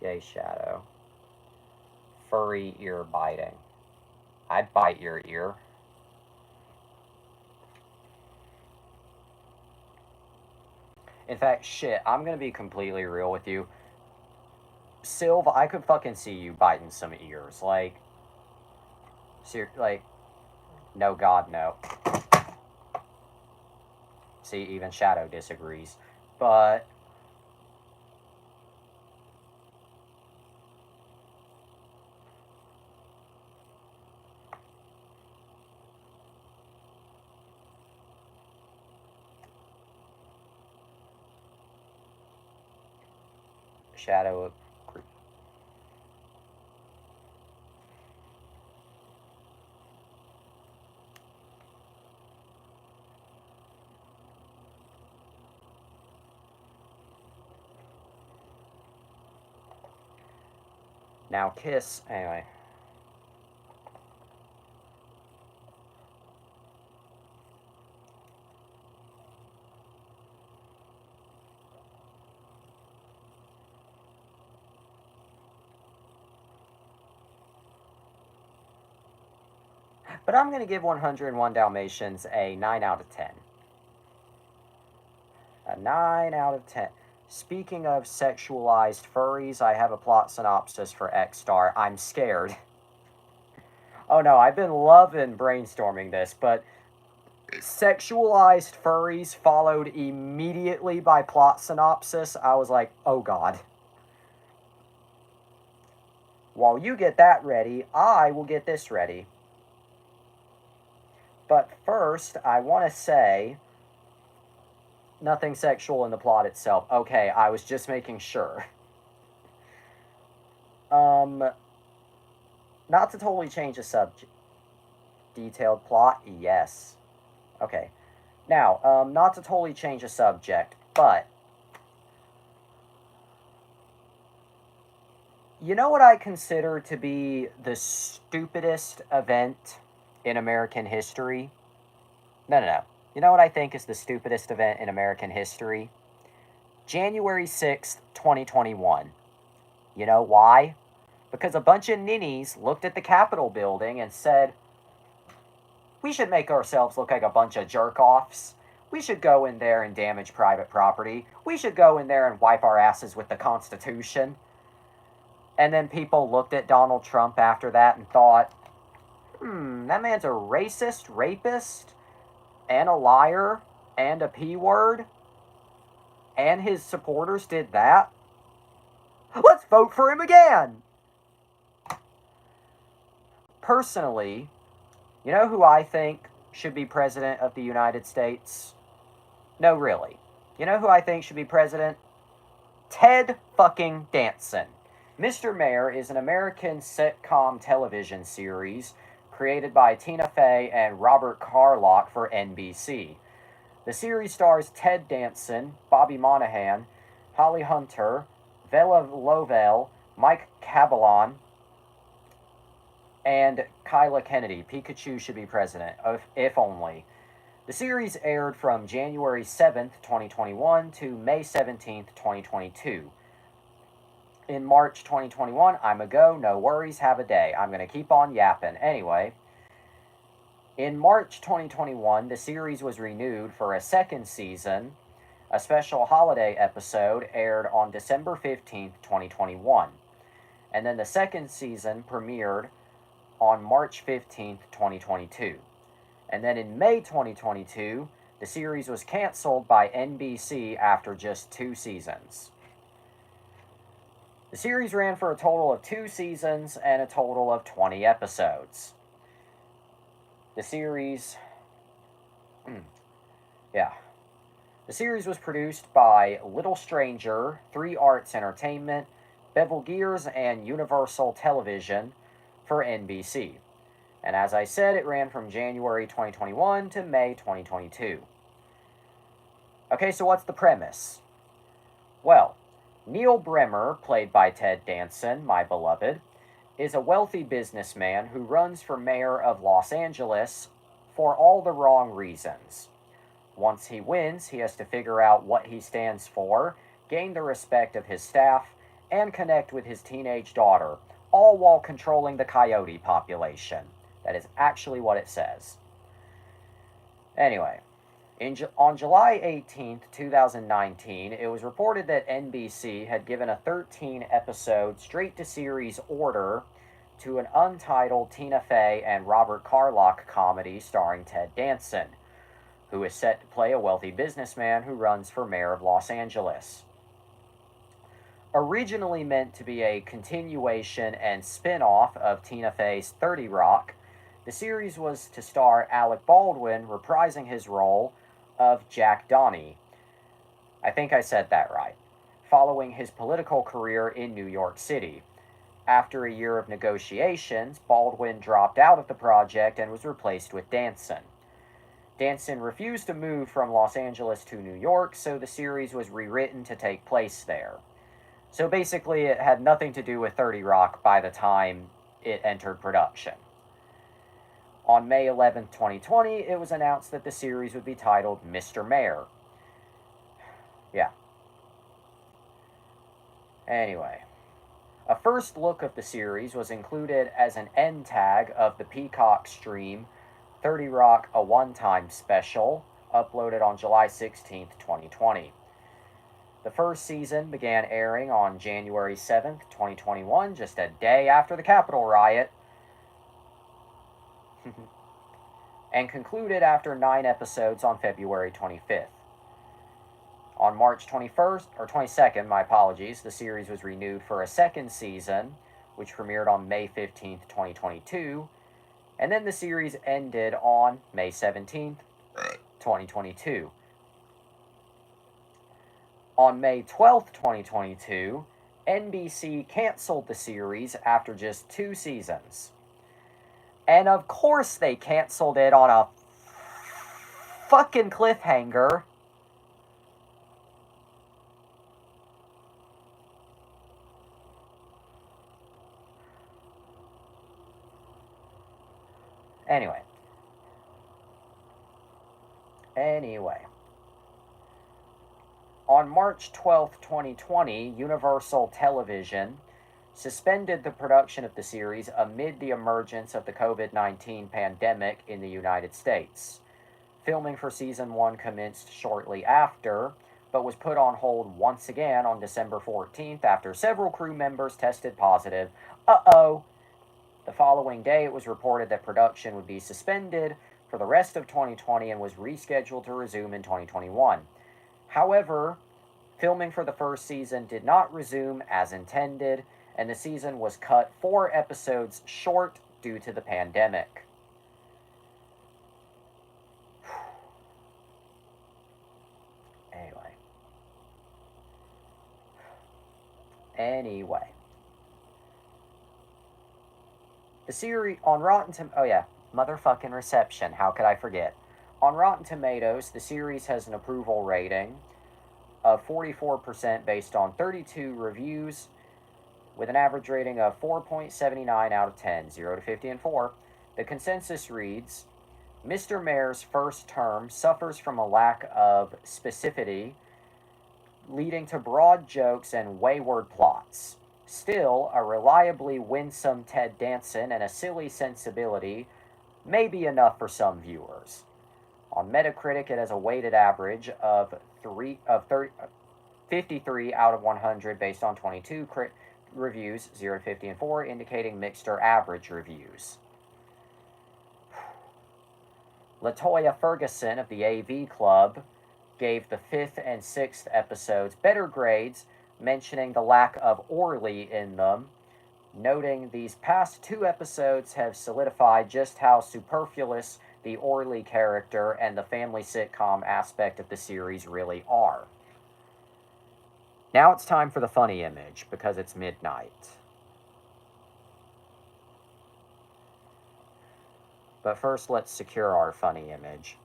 Gay shadow. Furry ear biting. I'd bite your ear. In fact, shit, I'm gonna be completely real with you. Sylv, I could fucking see you biting some ears. Like, like, no, God, no. See, even Shadow disagrees. But Shadow of... Now Kiss... Anyway. But I'm going to give 101 Dalmatians a 9 out of 10. A 9 out of 10. Speaking of sexualized furries, I have a plot synopsis for X-Star. I'm scared. Oh no, I've been loving brainstorming this, but sexualized furries followed immediately by plot synopsis. I was like, oh god. While you get that ready, I will get this ready. But first, I want to say nothing sexual in the plot itself. Okay, I was just making sure. Not to totally change the subject. Detailed plot? Yes. Okay. Now, not to totally change the subject, but you know what I consider to be the stupidest event in American history? No. You know what I think is the stupidest event in American history? January 6th, 2021. You know why? Because a bunch of ninnies looked at the Capitol building and said, we should make ourselves look like a bunch of jerk-offs. We should go in there and damage private property. We should go in there and wipe our asses with the Constitution. And then people looked at Donald Trump after that and thought, that man's a racist, rapist, and a liar, and a P-word, and his supporters did that. Let's vote for him again! Personally, you know who I think should be president of the United States? No, really. You know who I think should be president? Ted fucking Danson. Mr. Mayor is an American sitcom television series created by Tina Fey and Robert Carlock for NBC. The series stars Ted Danson, Bobby Monahan, Holly Hunter, Vela Lovell, Mike Cabalon, and Kyla Kennedy. Pikachu should be president, if only. The series aired from January 7th, 2021 to May 17th, 2022. In March 2021, I'm a go, no worries, have a day. I'm going to keep on yapping. Anyway, in March 2021, the series was renewed for a second season. A special holiday episode aired on December 15th, 2021. And then the second season premiered on March 15th, 2022. And then in May 2022, the series was canceled by NBC after just 2 seasons. The series ran for a total of 2 seasons and a total of 20 episodes. The series... The series was produced by Little Stranger, 3 Arts Entertainment, Bevel Gears, and Universal Television for NBC. And as I said, it ran from January 2021 to May 2022. Okay, so what's the premise? Well, Neil Bremer, played by Ted Danson, my beloved, is a wealthy businessman who runs for mayor of Los Angeles for all the wrong reasons. Once he wins, he has to figure out what he stands for, gain the respect of his staff, and connect with his teenage daughter, all while controlling the coyote population. That is actually what it says. Anyway, on July 18th, 2019, it was reported that NBC had given a 13-episode straight-to-series order to an untitled Tina Fey and Robert Carlock comedy starring Ted Danson, who is set to play a wealthy businessman who runs for mayor of Los Angeles. Originally meant to be a continuation and spin-off of Tina Fey's 30 Rock, the series was to star Alec Baldwin reprising his role of Jack Donnie. I think I said that right. following his political career in New York City. After a year of negotiations, Baldwin dropped out of the project and was replaced with Danson. Danson refused to move from Los Angeles to New York, so the series was rewritten to take place there. So basically, it had nothing to do with 30 Rock by the time it entered production. On May 11, 2020, it was announced that the series would be titled Mr. Mayor. Yeah. Anyway, a first look of the series was included as an end tag of the Peacock stream 30 Rock A One-Time Special, uploaded on July 16, 2020. The first season began airing on January 7th, 2021, just a day after the Capitol riot, and concluded after 9 episodes on February 25th. On March 21st, or 22nd, my apologies, the series was renewed for a second season, which premiered on May 15th, 2022, and then the series ended on May 17th, 2022. On May 12th, 2022, NBC canceled the series after just 2 seasons. And of course they canceled it on a fucking cliffhanger. Anyway. On March 12, 2020, Universal Television suspended the production of the series amid the emergence of the COVID-19 pandemic in the United States. Filming for Season 1 commenced shortly after, but was put on hold once again on December 14th after several crew members tested positive. The following day, it was reported that production would be suspended for the rest of 2020 and was rescheduled to resume in 2021. However, filming for the first season did not resume as intended, and the season was cut 4 episodes short due to the pandemic. Anyway. The series on motherfucking reception. How could I forget? On Rotten Tomatoes, the series has an approval rating of 44% based on 32 reviews, with an average rating of 4.79 out of 10, 0 to 50 and 4. The consensus reads, Mr. Mayor's first term suffers from a lack of specificity, leading to broad jokes and wayward plots. Still, a reliably winsome Ted Danson and a silly sensibility may be enough for some viewers. On Metacritic, it has a weighted average of 53 out of 100 based on 22 reviews, 0 to 50 and 4, indicating mixed or average reviews. LaToya Ferguson of the AV Club gave the 5th and 6th episodes better grades, mentioning the lack of Orly in them, noting these past 2 episodes have solidified just how superfluous the Orly character and the family sitcom aspect of the series really are. Now it's time for the funny image, because it's midnight. But first, let's secure our funny image.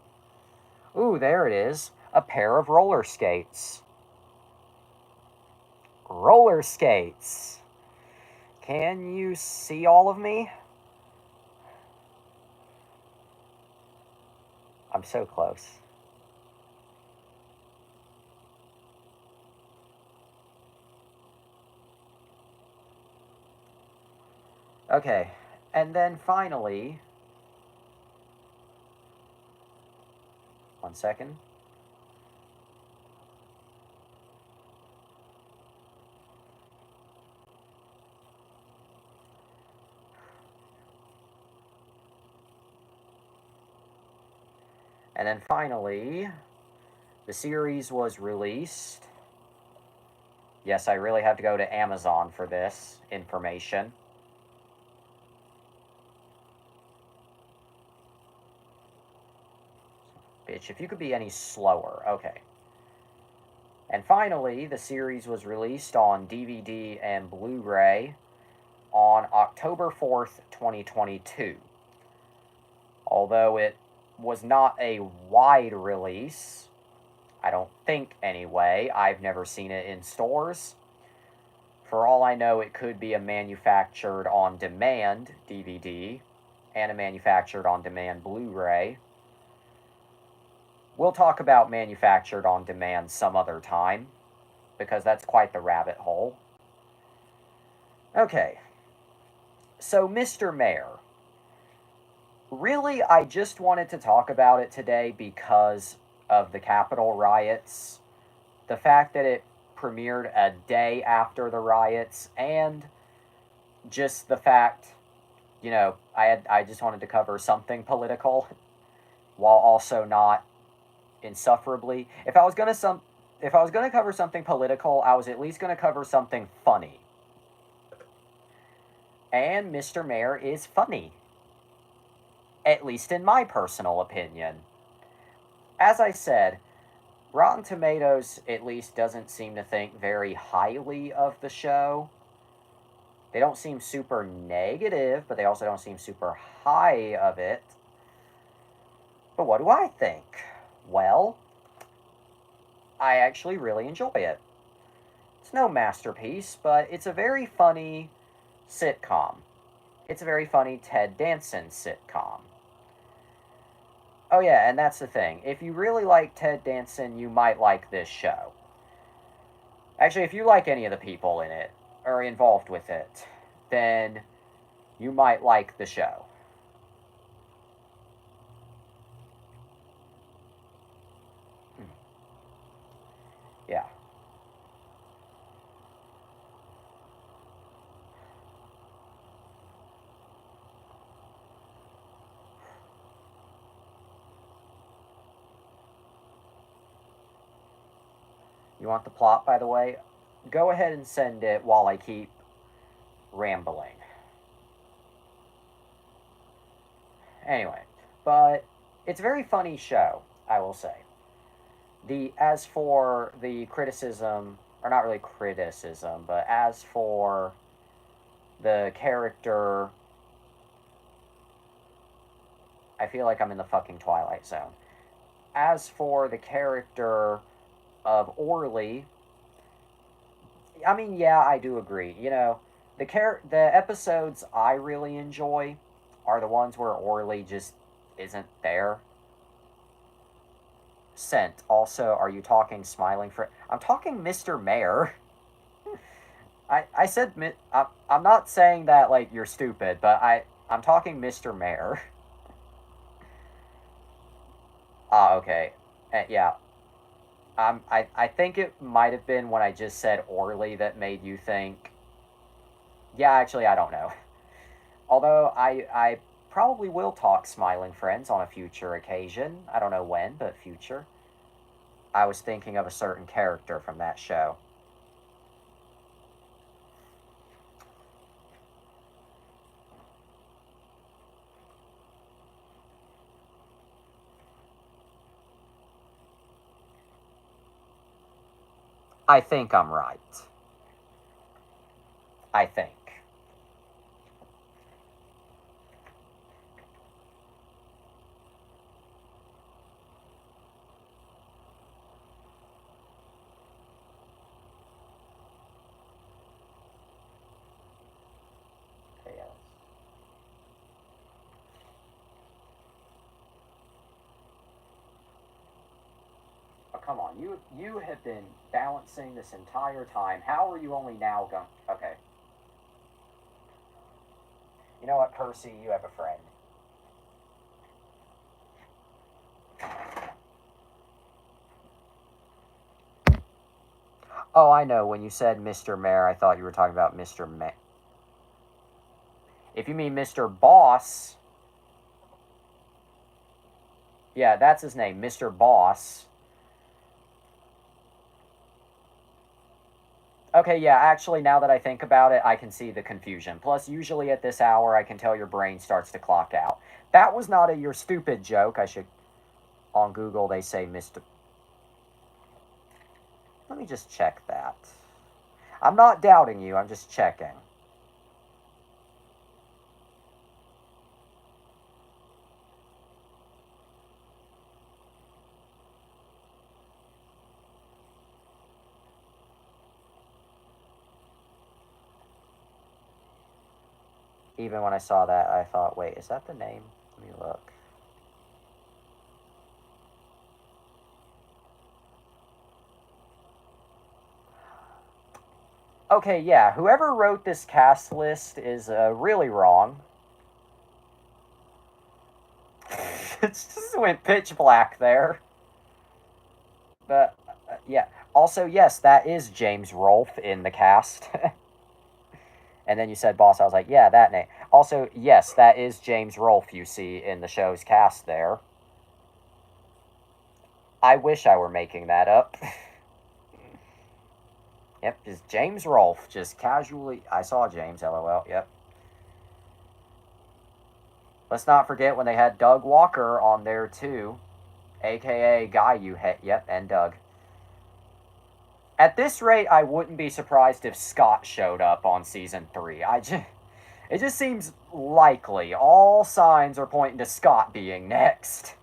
Ooh, there it is. A pair of roller skates. Roller skates. Can you see all of me? I'm so close. Okay, and then finally, one second. And then finally, the series was released. Yes, I really have to go to Amazon for this information. Bitch, if you could be any slower. Okay. And finally, the series was released on DVD and Blu ray on October 4th, 2022. Although it was not a wide release, I don't think anyway. I've never seen it in stores. For all I know, it could be a manufactured on demand DVD and a manufactured on demand Blu ray. We'll talk about manufactured on demand some other time, because that's quite the rabbit hole. Okay, so Mr. Mayor. Really, I just wanted to talk about it today because of the Capitol riots. The fact that it premiered a day after the riots, and just the fact, I just wanted to cover something political while also not insufferably. If I was gonna cover something political, I was at least gonna cover something funny. And Mr. Mayor is funny. At least in my personal opinion. As I said, Rotten Tomatoes at least doesn't seem to think very highly of the show. They don't seem super negative, but they also don't seem super high of it. But what do I think? Well, I actually really enjoy it. It's no masterpiece, but it's a very funny sitcom. It's a very funny Ted Danson sitcom. Oh, yeah, and that's the thing. If you really like Ted Danson, you might like this show. Actually, if you like any of the people in it, or involved with it, then you might like the show. Yeah. You want the plot, by the way? Go ahead and send it while I keep rambling. Anyway, but it's a very funny show, I will say. As for the criticism, or not really criticism, but as for the character, I feel like I'm in the fucking Twilight Zone. As for the character of Orly, I mean, yeah, I do agree. The episodes I really enjoy are the ones where Orly just isn't there. Sent. Also, are you talking smiling for? I'm talking Mr. Mayor. I said I'm not saying that like you're stupid, but I'm talking Mr. Mayor. Ah, okay. Yeah. I think it might have been when I just said Orly that made you think. Yeah, actually, I don't know. Although I probably will talk Smiling Friends on a future occasion. I don't know when, but future. I was thinking of a certain character from that show. I think I'm right. I think. Yes. Oh, come on. You have been balancing this entire time. How are you only now going? Okay. You know what, Percy? You have a friend. Oh, I know. When you said Mr. Mayor, I thought you were talking about Mr. Mayor. If you mean Mr. Boss, yeah, that's his name, Mr. Boss. Okay, yeah, actually, now that I think about it, I can see the confusion. Plus, usually at this hour, I can tell your brain starts to clock out. That was not a "you're stupid" joke. I should. On Google, they say Mr. Let me just check that. I'm not doubting you, I'm just checking. Even when I saw that, I thought, wait, is that the name? Let me look. Okay, yeah, whoever wrote this cast list is really wrong. It just went pitch black there. But, yeah. Also, yes, that is James Rolfe in the cast. And then you said boss. I was like, yeah, that name. Also, yes, that is James Rolfe you see in the show's cast there. I wish I were making that up. Yep, just James Rolfe. Just casually. I saw James, lol. Yep. Let's not forget when they had Doug Walker on there, too. AKA Guy You Hate. Yep, and Doug. At this rate, I wouldn't be surprised if Scott showed up on season 3. It just seems likely. All signs are pointing to Scott being next.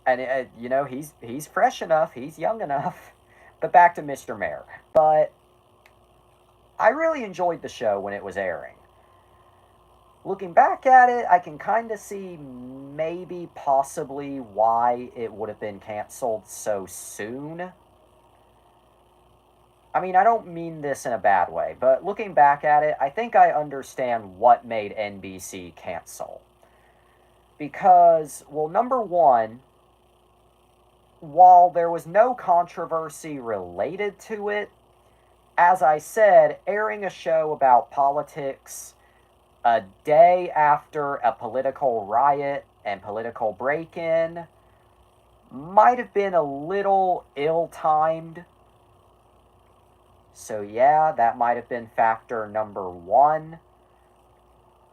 And you know, he's fresh enough, he's young enough. But back to Mr. Mayor. But I really enjoyed the show when it was airing. Looking back at it, I can kind of see maybe possibly why it would have been canceled so soon. I mean, I don't mean this in a bad way, but looking back at it, I think I understand what made NBC cancel. Because, well, number one, while there was no controversy related to it, as I said, airing a show about politics a day after a political riot and political break in might have been a little ill timed. So, yeah, that might have been factor number one.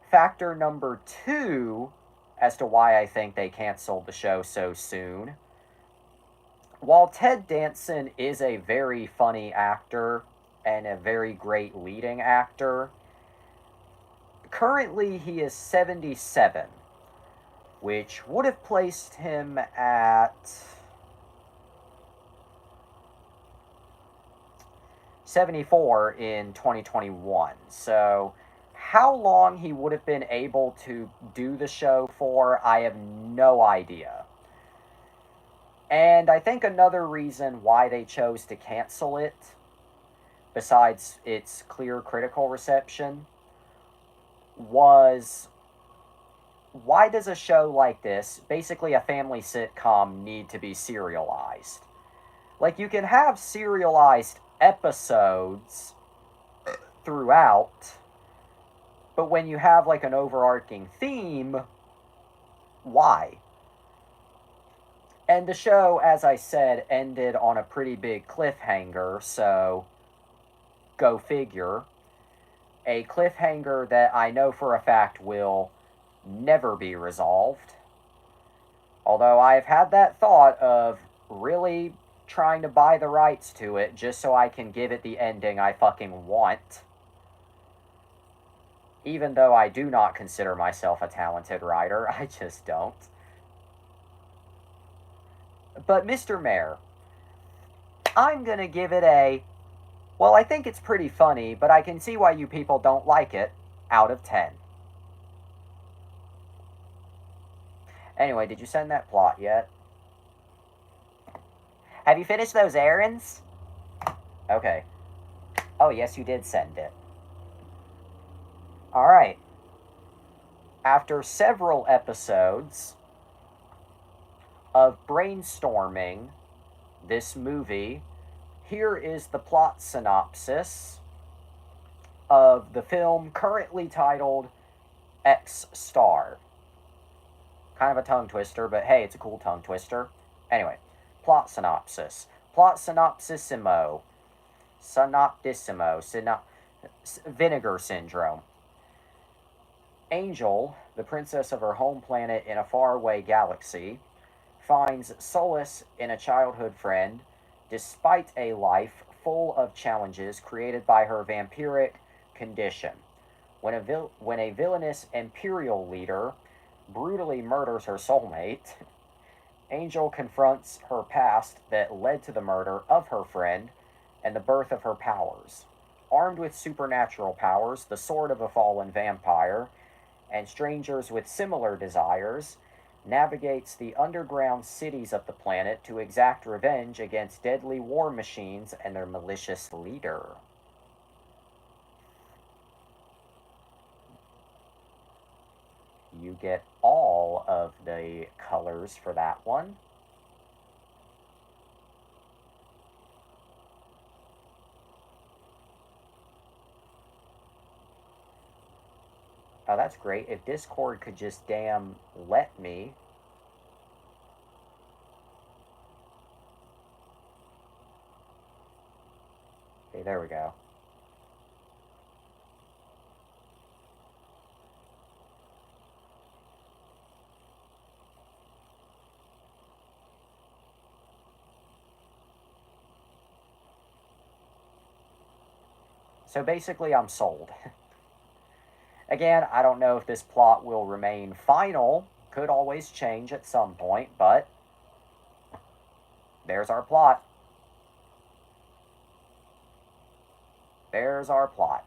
Factor number two, as to why I think they canceled the show so soon. While Ted Danson is a very funny actor and a very great leading actor, currently he is 77, which would have placed him at 74 in 2021. So, how long he would have been able to do the show for, I have no idea. And I think another reason why they chose to cancel it, besides its clear critical reception, was why does a show like this, basically a family sitcom, need to be serialized? Like, you can have serialized episodes throughout, but when you have like an overarching theme, why? And the show, as I said, ended on a pretty big cliffhanger, so go figure. A cliffhanger that I know for a fact will never be resolved. Although I've had that thought of really trying to buy the rights to it just so I can give it the ending I fucking want. Even though I do not consider myself a talented writer, I just don't. But Mr. Mayor, I'm gonna give it a, well, I think it's pretty funny, but I can see why you people don't like it, out of 10. Anyway, did you send that plot yet? Have you finished those errands? Okay. Oh, yes, you did send it. Alright. After several episodes of brainstorming this movie, here is the plot synopsis of the film currently titled X Star. Kind of a tongue twister, but hey, it's a cool tongue twister. Anyway, plot synopsis. Plot synopsissimo. Synoptissimo. Vinegar syndrome. Angel, the princess of her home planet in a faraway galaxy, finds solace in a childhood friend despite a life full of challenges created by her vampiric condition. When a villainous imperial leader brutally murders her soulmate, Angel confronts her past that led to the murder of her friend and the birth of her powers. Armed with supernatural powers, the sword of a fallen vampire, and strangers with similar desires, navigates the underground cities of the planet to exact revenge against deadly war machines and their malicious leader. You get all of the colors for that one. Oh, that's great. If Discord could just damn let me. Okay, there we go. So basically, I'm sold. Again, I don't know if this plot will remain final. Could always change at some point, but there's our plot. There's our plot.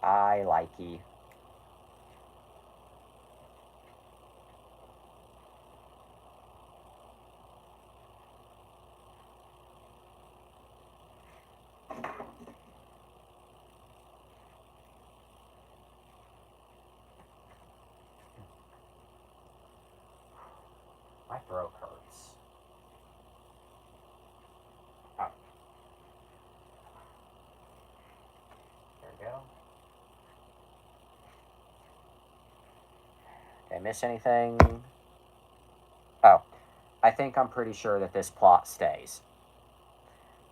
I likey. My throat hurts. Oh, there we go. Did I miss anything? Oh, I think I'm pretty sure that this plot stays.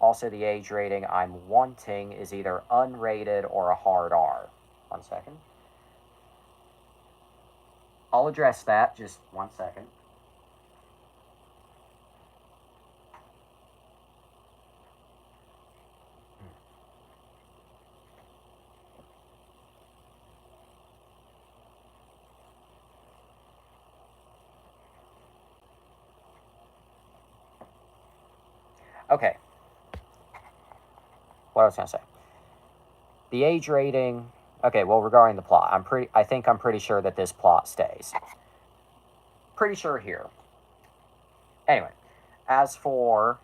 Also, the age rating I'm wanting is either unrated or a hard R. 1 second. I'll address that. Just 1 second. Okay. What I was gonna say. The age rating. Okay. Well, regarding the plot, I think I'm pretty sure that this plot stays. Pretty sure here. Anyway, as for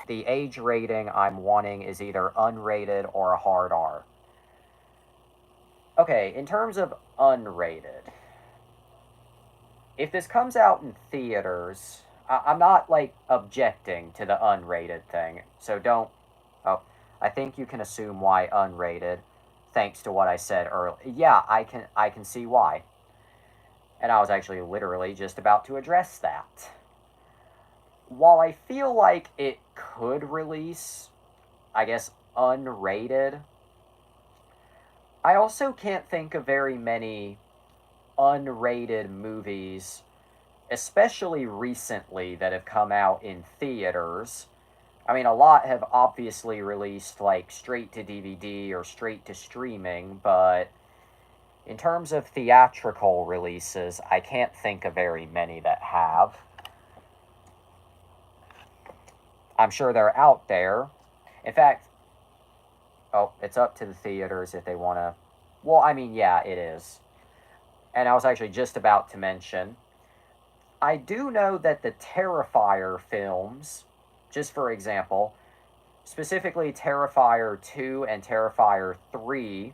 the age rating I'm wanting is either unrated or a hard R. Okay, in terms of unrated, if this comes out in theaters, I'm not like objecting to the unrated thing, so don't. Oh, I think you can assume why unrated, thanks to what I said earlier. Yeah, I can see why, and I was actually literally just about to address that. While I feel like it could release, I guess, unrated, I also can't think of very many unrated movies, especially recently, that have come out in theaters. I mean, a lot have obviously released like straight to DVD or straight to streaming, but in terms of theatrical releases, I can't think of very many that have. I'm sure they're out there. In fact, oh, it's up to the theaters if they want to. Well, I mean, yeah, it is. And I was actually just about to mention, I do know that the Terrifier films, just for example, specifically Terrifier 2 and Terrifier 3,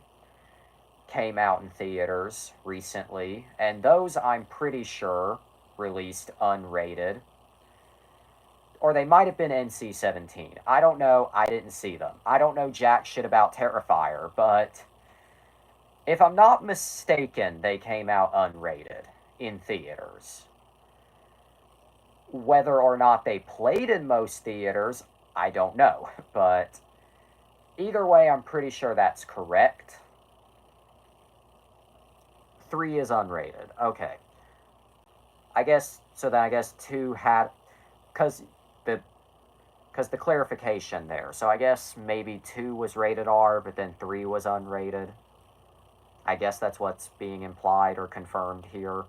came out in theaters recently, and those I'm pretty sure released unrated. Or they might have been NC-17. I don't know. I didn't see them. I don't know jack shit about Terrifier, but if I'm not mistaken, they came out unrated in theaters. Whether or not they played in most theaters, I don't know. But either way, I'm pretty sure that's correct. 3 is unrated. Okay. I guess, so then I guess 2 had, because the the clarification there. So I guess maybe 2 was rated R, but then 3 was unrated. I guess that's what's being implied or confirmed here.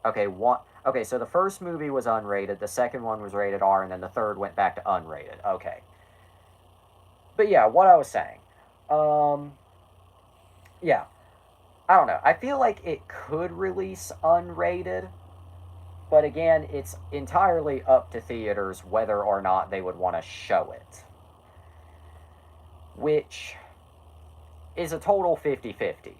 Okay, one. Okay, so the first movie was unrated, the second one was rated R, and then the third went back to unrated. Okay. But yeah, what I was saying. Um, yeah, I don't know. I feel like it could release unrated, but again, it's entirely up to theaters whether or not they would want to show it. Which is a total 50-50.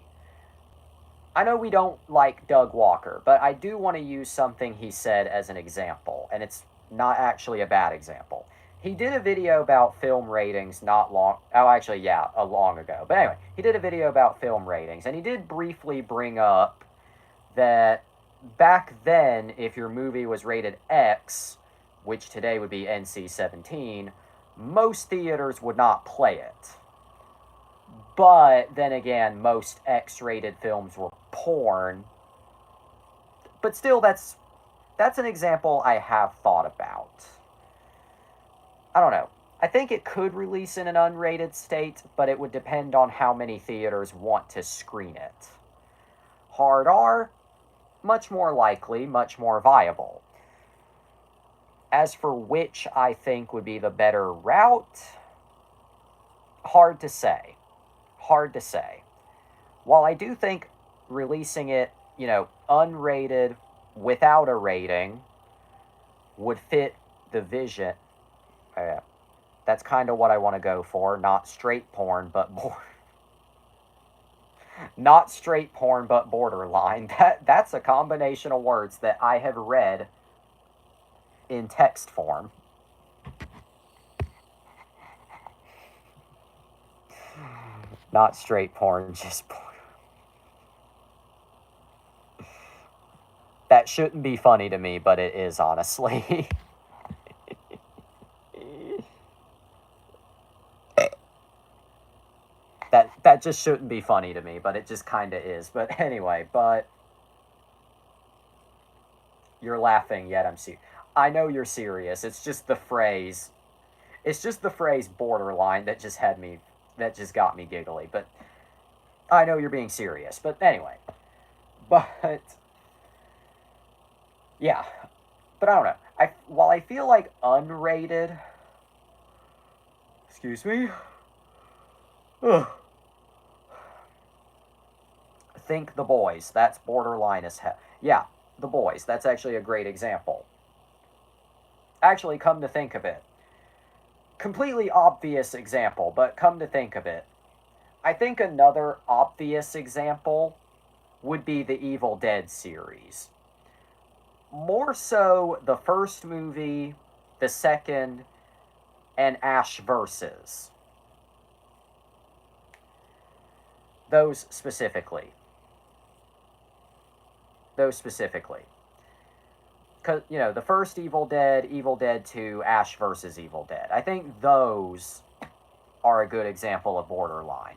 I know we don't like Doug Walker, but I do want to use something he said as an example, and it's not actually a bad example. He did a video about film ratings not long, oh, actually, yeah, a long ago. But anyway, he did a video about film ratings, and he did briefly bring up that back then, if your movie was rated X, which today would be NC-17, most theaters would not play it. But then again, most X-rated films were porn. But still, that's an example I have thought about. I don't know. I think it could release in an unrated state, but it would depend on how many theaters want to screen it. Hard R, much more likely, much more viable. As for which I think would be the better route, hard to say. Hard to say. While I do think releasing it, unrated without a rating would fit the vision. That's kind of what I want to go for. Not straight porn, but not straight porn, but borderline. That's a combination of words that I have read in text form. Not straight porn, just porn. That shouldn't be funny to me, but it is, honestly. that just shouldn't be funny to me, but it just kind of is. But anyway, you're laughing, yet I'm serious. I know you're serious. It's just the phrase. It's just the phrase borderline that just got me giggly. But I know you're being serious. But anyway. But yeah. But I don't know. While I feel like unrated, excuse me. Ugh. Think The Boys. That's borderline as hell. Yeah, The Boys. That's actually a great example. Actually, come to think of it. Completely obvious example, but come to think of it. I think another obvious example would be the Evil Dead series. More so the first movie, the second, and Ash Versus. Those specifically. Because, the first Evil Dead 2, Ash versus Evil Dead. I think those are a good example of borderline.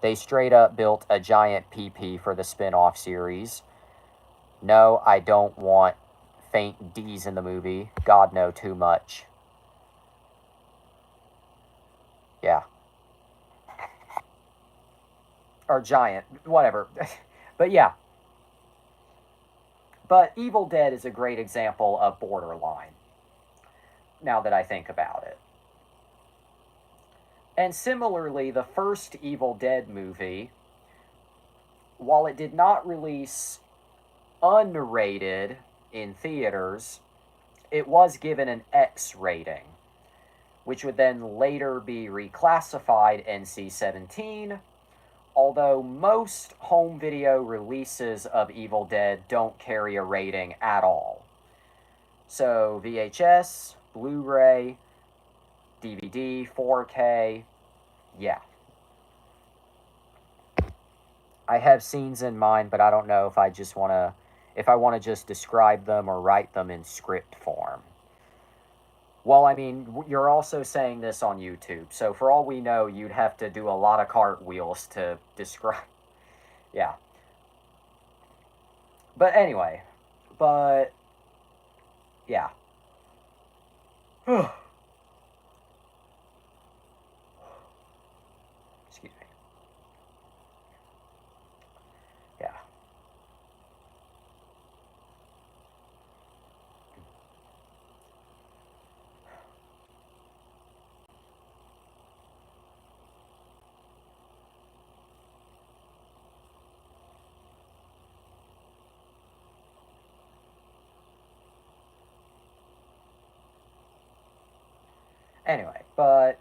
They straight up built a giant PP for the spin-off series. No, I don't want faint D's in the movie. God, no, too much. Yeah. Or giant, whatever. But yeah. But Evil Dead is a great example of borderline, now that I think about it. And similarly, the first Evil Dead movie, while it did not release unrated in theaters, it was given an X rating, which would then later be reclassified NC-17, although most home video releases of Evil Dead don't carry a rating at all. So VHS, Blu-ray, DVD, 4K, yeah. I have scenes in mind, but I don't know if I just want to... if I want to just describe them or write them in script form. Well, I mean, you're also saying this on YouTube, so for all we know, you'd have to do a lot of cartwheels to describe. Yeah. But anyway, yeah. Excuse me. Yeah. Anyway, but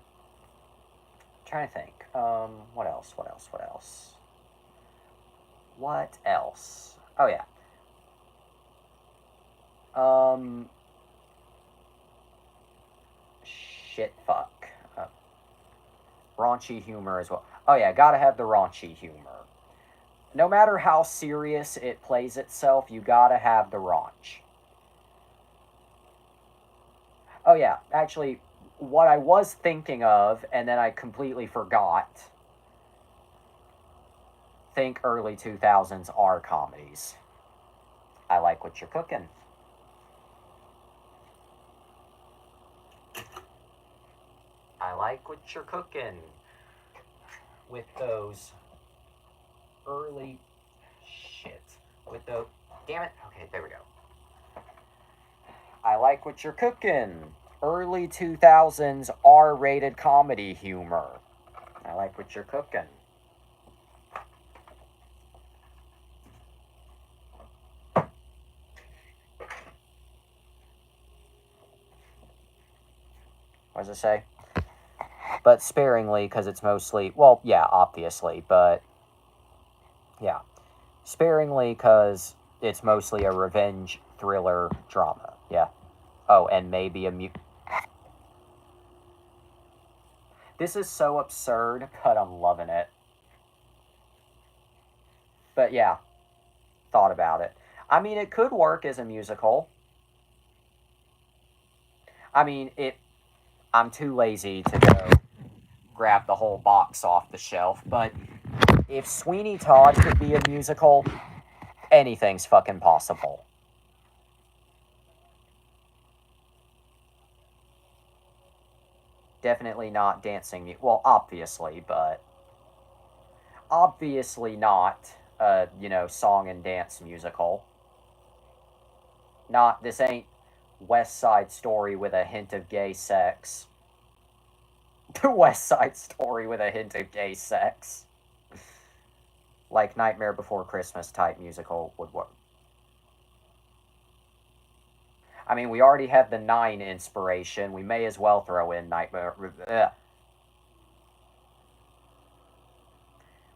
trying to think. What else? What else? What else? What else? Oh yeah. Um. Shit. Fuck. Raunchy humor as well. Oh yeah, gotta have the raunchy humor. No matter how serious it plays itself, you gotta have the raunch. Oh yeah, actually, what I was thinking of, and then I completely forgot. Think early 2000s R comedies. I Like What You're Cooking. I like what you're cooking. With those early shit. With the damn it. Okay, there we go. I like what you're cooking. Early 2000s R-rated comedy humor. I like what you're cooking. What does it say? But sparingly, because it's mostly, well, yeah, obviously, but yeah. Sparingly, because it's mostly a revenge thriller drama. Yeah. Oh, and maybe This is so absurd, but I'm loving it. But yeah, thought about it. I mean, it could work as a musical. I mean, I'm too lazy to go grab the whole box off the shelf, but if Sweeney Todd could be a musical, anything's fucking possible. Definitely not dancing. Well, obviously, but obviously not song and dance musical. Not this ain't West Side Story with a hint of gay sex. The West Side Story with a hint of gay sex. Like Nightmare Before Christmas type musical would work. I mean, we already have the Nine inspiration. We may as well throw in Nightmare.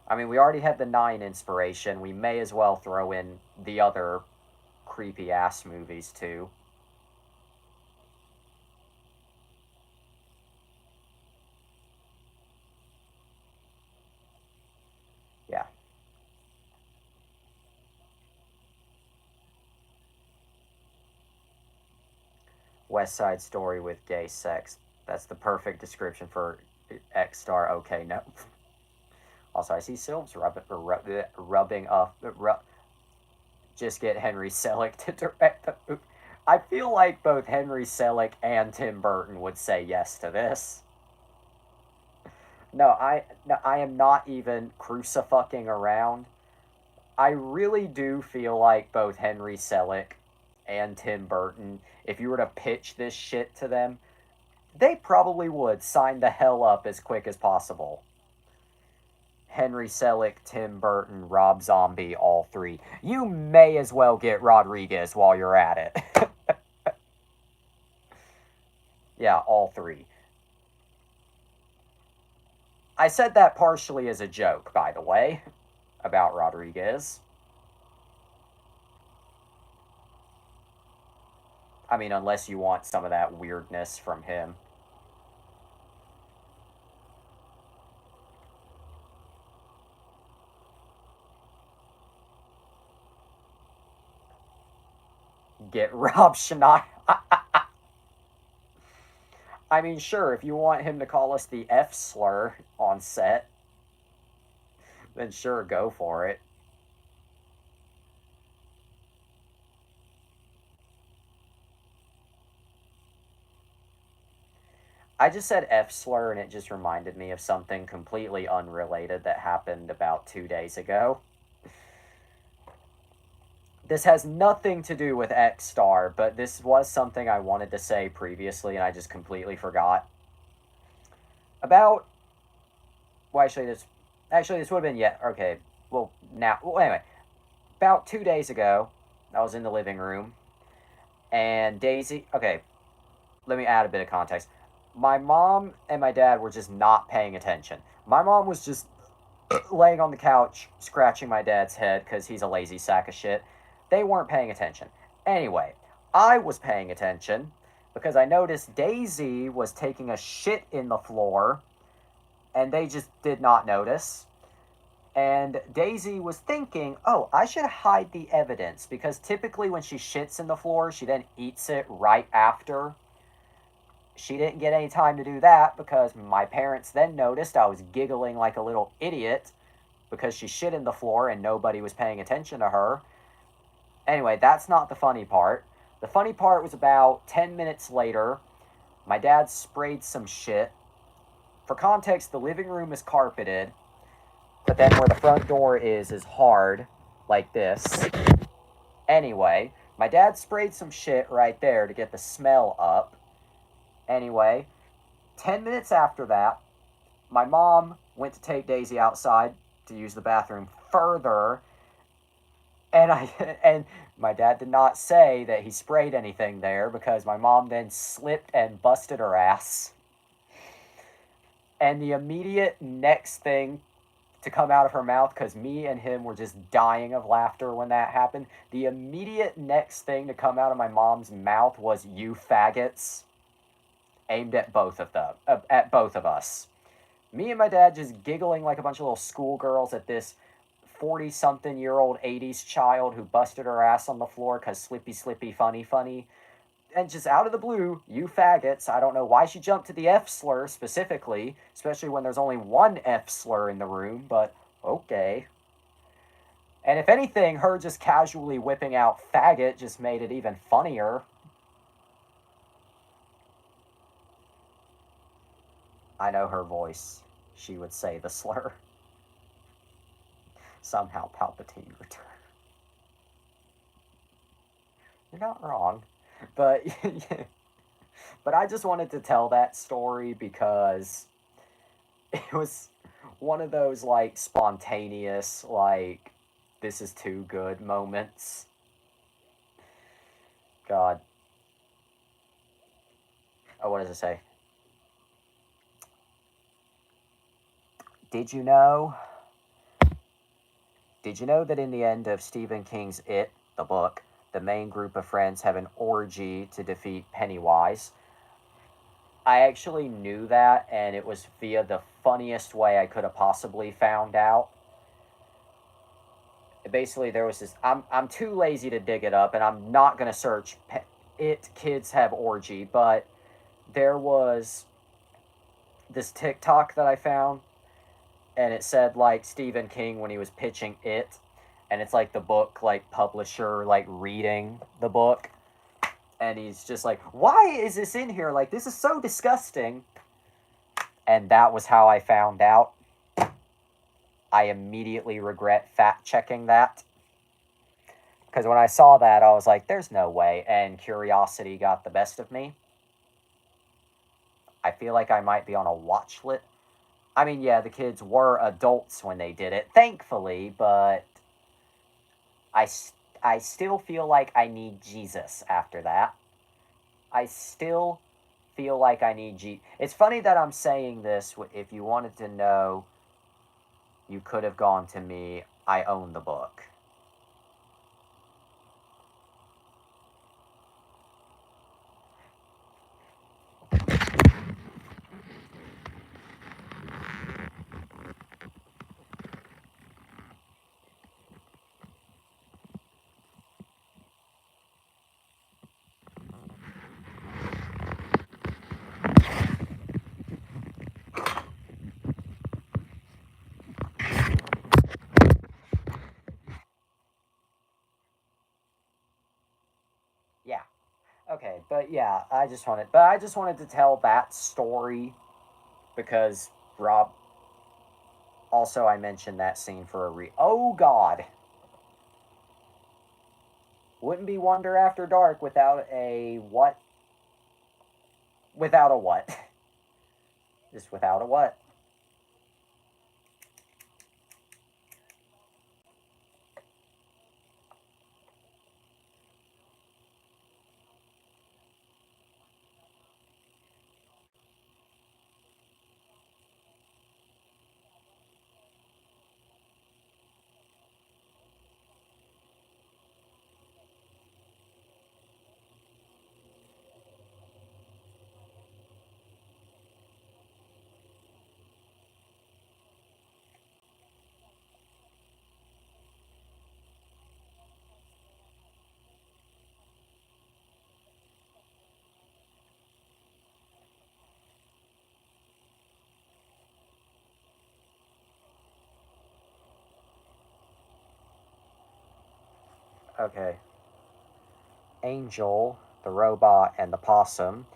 I mean, we already have the Nine inspiration. We may as well throw in the other creepy ass movies too. Yeah. West Side Story with gay sex. That's the perfect description for X star. Okay, no. Also, I see Silves rubbing off. Just get Henry Selick to direct the movie. I feel like both Henry Selick and Tim Burton would say yes to this. No, I am not even crucifying around. I really do feel like both Henry Selick and Tim Burton, if you were to pitch this shit to them, they probably would sign the hell up as quick as possible. Henry Selick, Tim Burton, Rob Zombie, all three. You may as well get Rodriguez while you're at it. Yeah, all three. I said that partially as a joke, by the way, about Rodriguez. I mean, unless you want some of that weirdness from him. get Rob Schneider. I mean, sure, if you want him to call us the F slur on set, then sure, go for it. I just said F slur and it just reminded me of something completely unrelated that happened about 2 days ago. This has nothing to do with X Star, but this was something I wanted to say previously and I just completely forgot. About, well, this would have been, yeah, okay. Anyway, about 2 days ago, I was in the living room and Daisy, okay, let me add a bit of context. My mom and my dad were just not paying attention. My mom was just laying on the couch, scratching my dad's head because he's a lazy sack of shit. They weren't paying attention. Anyway, I was paying attention because I noticed Daisy was taking a shit in the floor and they just did not notice. And Daisy was thinking, oh, I should hide the evidence because typically when she shits in the floor, she then eats it right after. She didn't get any time to do that because my parents then noticed I was giggling like a little idiot because she shit in the floor and nobody was paying attention to her. Anyway, that's not the funny part. The funny part was about 10 minutes later, my dad sprayed some shit. For context, the living room is carpeted, but then where the front door is hard, like this. Anyway, my dad sprayed some shit right there to get the smell up. Anyway, 10 minutes after that, my mom went to take Daisy outside to use the bathroom further, and my dad did not say that he sprayed anything there because my mom then slipped and busted her ass. And the immediate next thing to come out of her mouth, because me and him were just dying of laughter when that happened, the immediate next thing to come out of my mom's mouth was "you faggots," aimed at both of them, at both of us. Me and my dad just giggling like a bunch of little schoolgirls at this 40-something-year-old 80s child who busted her ass on the floor because slippy, funny. And just out of the blue, "you faggots." I don't know why she jumped to the F slur specifically, especially when there's only one F slur in the room, but okay. And if anything, her just casually whipping out "faggot" just made it even funnier. I know her voice. She would say the slur. Somehow Palpatine returned. You're not wrong. But but I just wanted to tell that story because it was one of those like spontaneous, like, this is too good moments. God. Oh, what does it say? Did you know? Did you know that in the end of Stephen King's It, the book, the main group of friends have an orgy to defeat Pennywise? I actually knew that, and it was via the funniest way I could have possibly found out. Basically, there was this. I'm too lazy to dig it up, and I'm not gonna search "it kids have orgy," but there was this TikTok that I found, and it said like Stephen King when he was pitching It, and it's like the book like publisher like reading the book, and he's just like, "Why is this in here? Like, this is so disgusting." And that was how I found out. I immediately regret fact checking that. Because when I saw that, I was like, there's no way. And curiosity got the best of me. I feel like I might be on a watch list. I mean, yeah, the kids were adults when they did it, thankfully, but I, I still feel like I need Jesus after that. I still feel like I need Jesus. It's funny that I'm saying this. If you wanted to know, you could have gone to me. I own the book. But yeah, I just wanted to tell that story because Rob. Also, I mentioned that scene for a Oh God, wouldn't be Wonder After Dark without a what? Without a what? Just without a what? Okay, Angel, the robot, and the possum.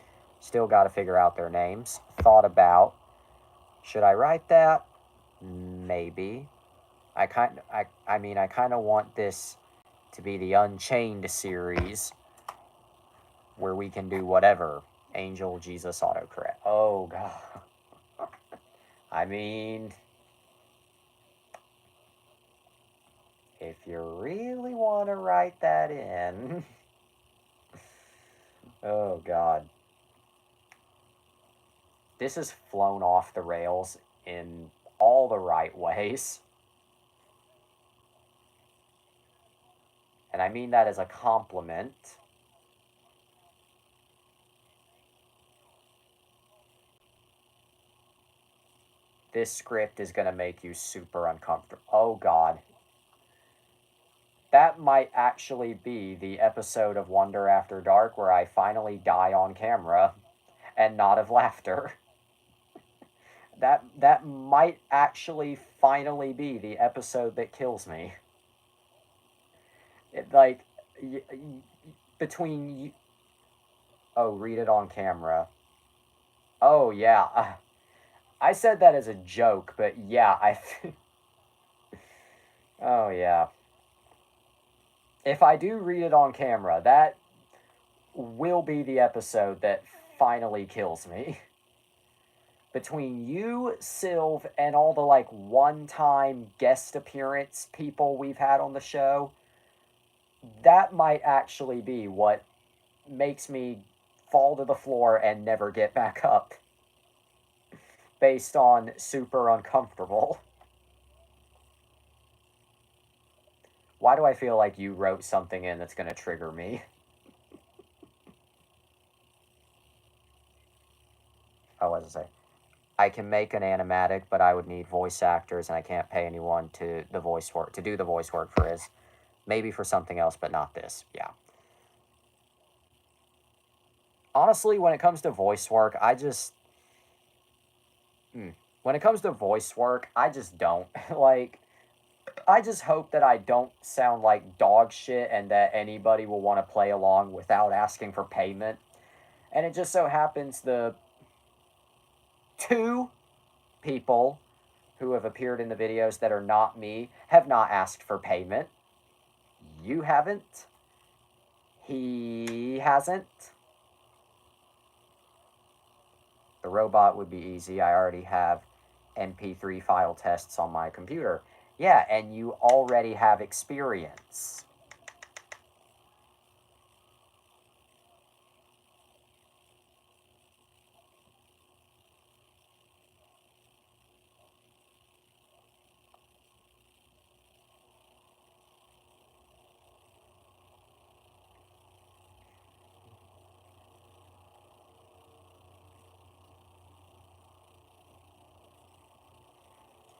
Still got to figure out their names. Thought about, should I write that? Maybe. I mean, I kind of want this to be the Unchained series where we can do whatever. Angel, Jesus, autocorrect. Oh God. I mean, if you really want to write that in, oh God. This has flown off the rails in all the right ways. And I mean that as a compliment. This script is going to make you super uncomfortable. Oh God. That might actually be the episode of Wonder After Dark where I finally die on camera and not of laughter. That might actually finally be the episode that kills me. It, like y- y- between you, oh, read it on camera. Oh yeah. I said that as a joke, but yeah, oh yeah. If I do read it on camera, that will be the episode that finally kills me. Between you, Sylv, and all the like one-time guest appearance people we've had on the show, that might actually be what makes me fall to the floor and never get back up based on super uncomfortable. Why do I feel like you wrote something in that's going to trigger me? Oh, what does it say? I can make an animatic, but I would need voice actors, and I can't pay anyone to the voice work to do the voice work for his. Maybe for something else, but not this. Yeah. Honestly, when it comes to voice work, when it comes to voice work, I just don't like. I just hope that I don't sound like dog shit and that anybody will want to play along without asking for payment. And it just so happens the two people who have appeared in the videos that are not me have not asked for payment. You haven't. He hasn't. The robot would be easy. I already have MP3 file tests on my computer. Yeah, and you already have experience.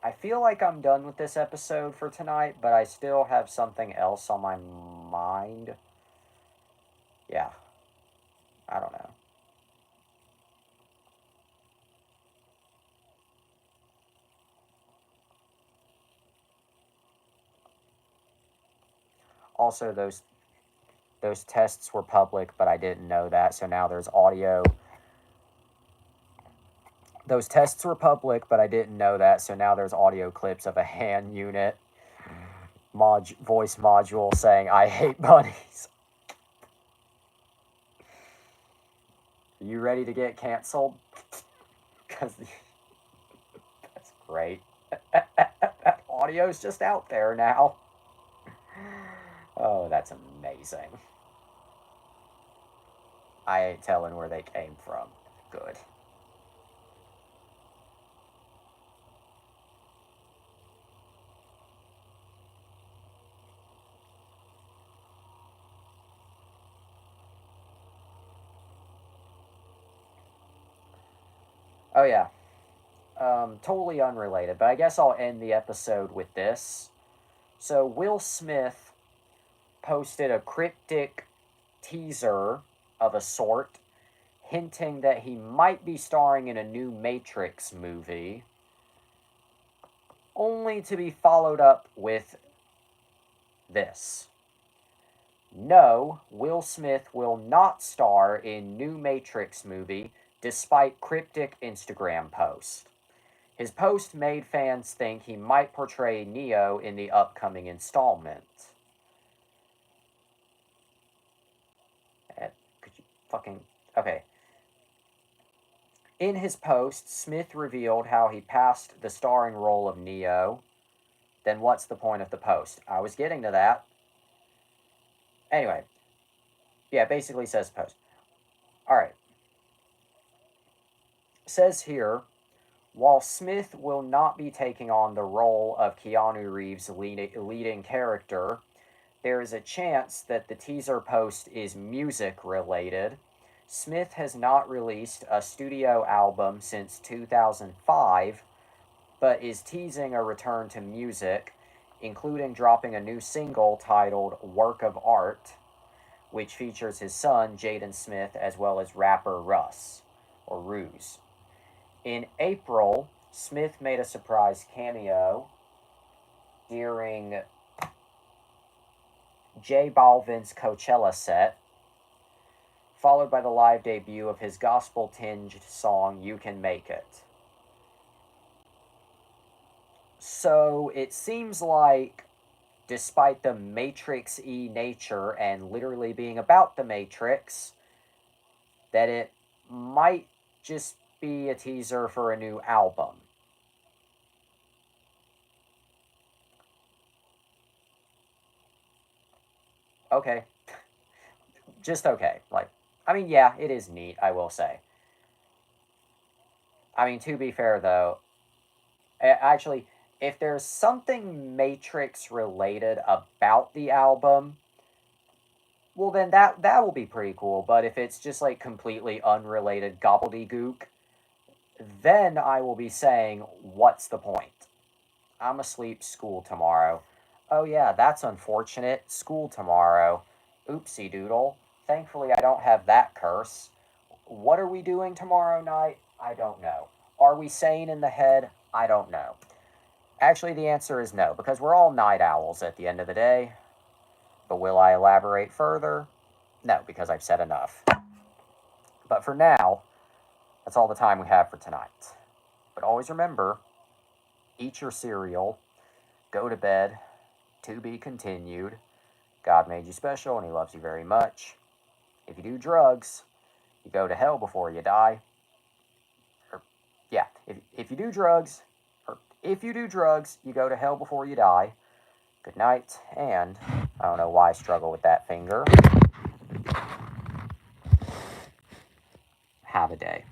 I feel like I'm done with this episode for tonight, but I still have something else on my mind. Yeah, I don't know. Also, those Those tests were public, but I didn't know that, so now there's audio. Those tests were public, but I didn't know that, so now there's audio clips of a hand unit voice module saying, "I hate bunnies." Are you ready to get canceled? Because that's great. That audio's just out there now. Oh, that's amazing. I ain't telling where they came from. Good. Oh, yeah. Totally unrelated, but I guess I'll end the episode with this. So, Will Smith posted a cryptic teaser of a sort, hinting that he might be starring in a new Matrix movie, only to be followed up with this. No, Will Smith will not star in new Matrix movie, despite cryptic Instagram post. His post made fans think he might portray Neo in the upcoming installment. Could you fucking... Okay. In his post, Smith revealed how he passed the starring role of Neo. Then what's the point of the post? I was getting to that. Anyway. Yeah, basically says post. Alright. Says here, while Smith will not be taking on the role of Keanu Reeves' leading character, there is a chance that the teaser post is music related. Smith has not released a studio album since 2005, but is teasing a return to music, including dropping a new single titled Work of Art, which features his son, Jaden Smith, as well as rapper Russ, or Ruse. In April, Smith made a surprise cameo during J Balvin's Coachella set, followed by the live debut of his gospel-tinged song, You Can Make It. So it seems like, despite the Matrix-y nature and literally being about the Matrix, that it might just be a teaser for a new album. Okay. Just okay. Like, I mean, yeah, it is neat, I will say. I mean, to be fair, though, actually, if there's something Matrix related about the album, well, then that will be pretty cool. But if it's just like completely unrelated gobbledygook, then I will be saying, what's the point? I'm asleep, school tomorrow. Oh yeah, that's unfortunate. School tomorrow. Oopsie doodle. Thankfully, I don't have that curse. What are we doing tomorrow night? I don't know. Are we sane in the head? I don't know. Actually, the answer is no, because we're all night owls at the end of the day. But will I elaborate further? No, because I've said enough. But for now, that's all the time we have for tonight. But always remember, eat your cereal, go to bed, to be continued. God made you special and he loves you very much. If you do drugs, you go to hell before you die. If you do drugs, you go to hell before you die. Good night, and I don't know why I struggle with that finger. Have a day.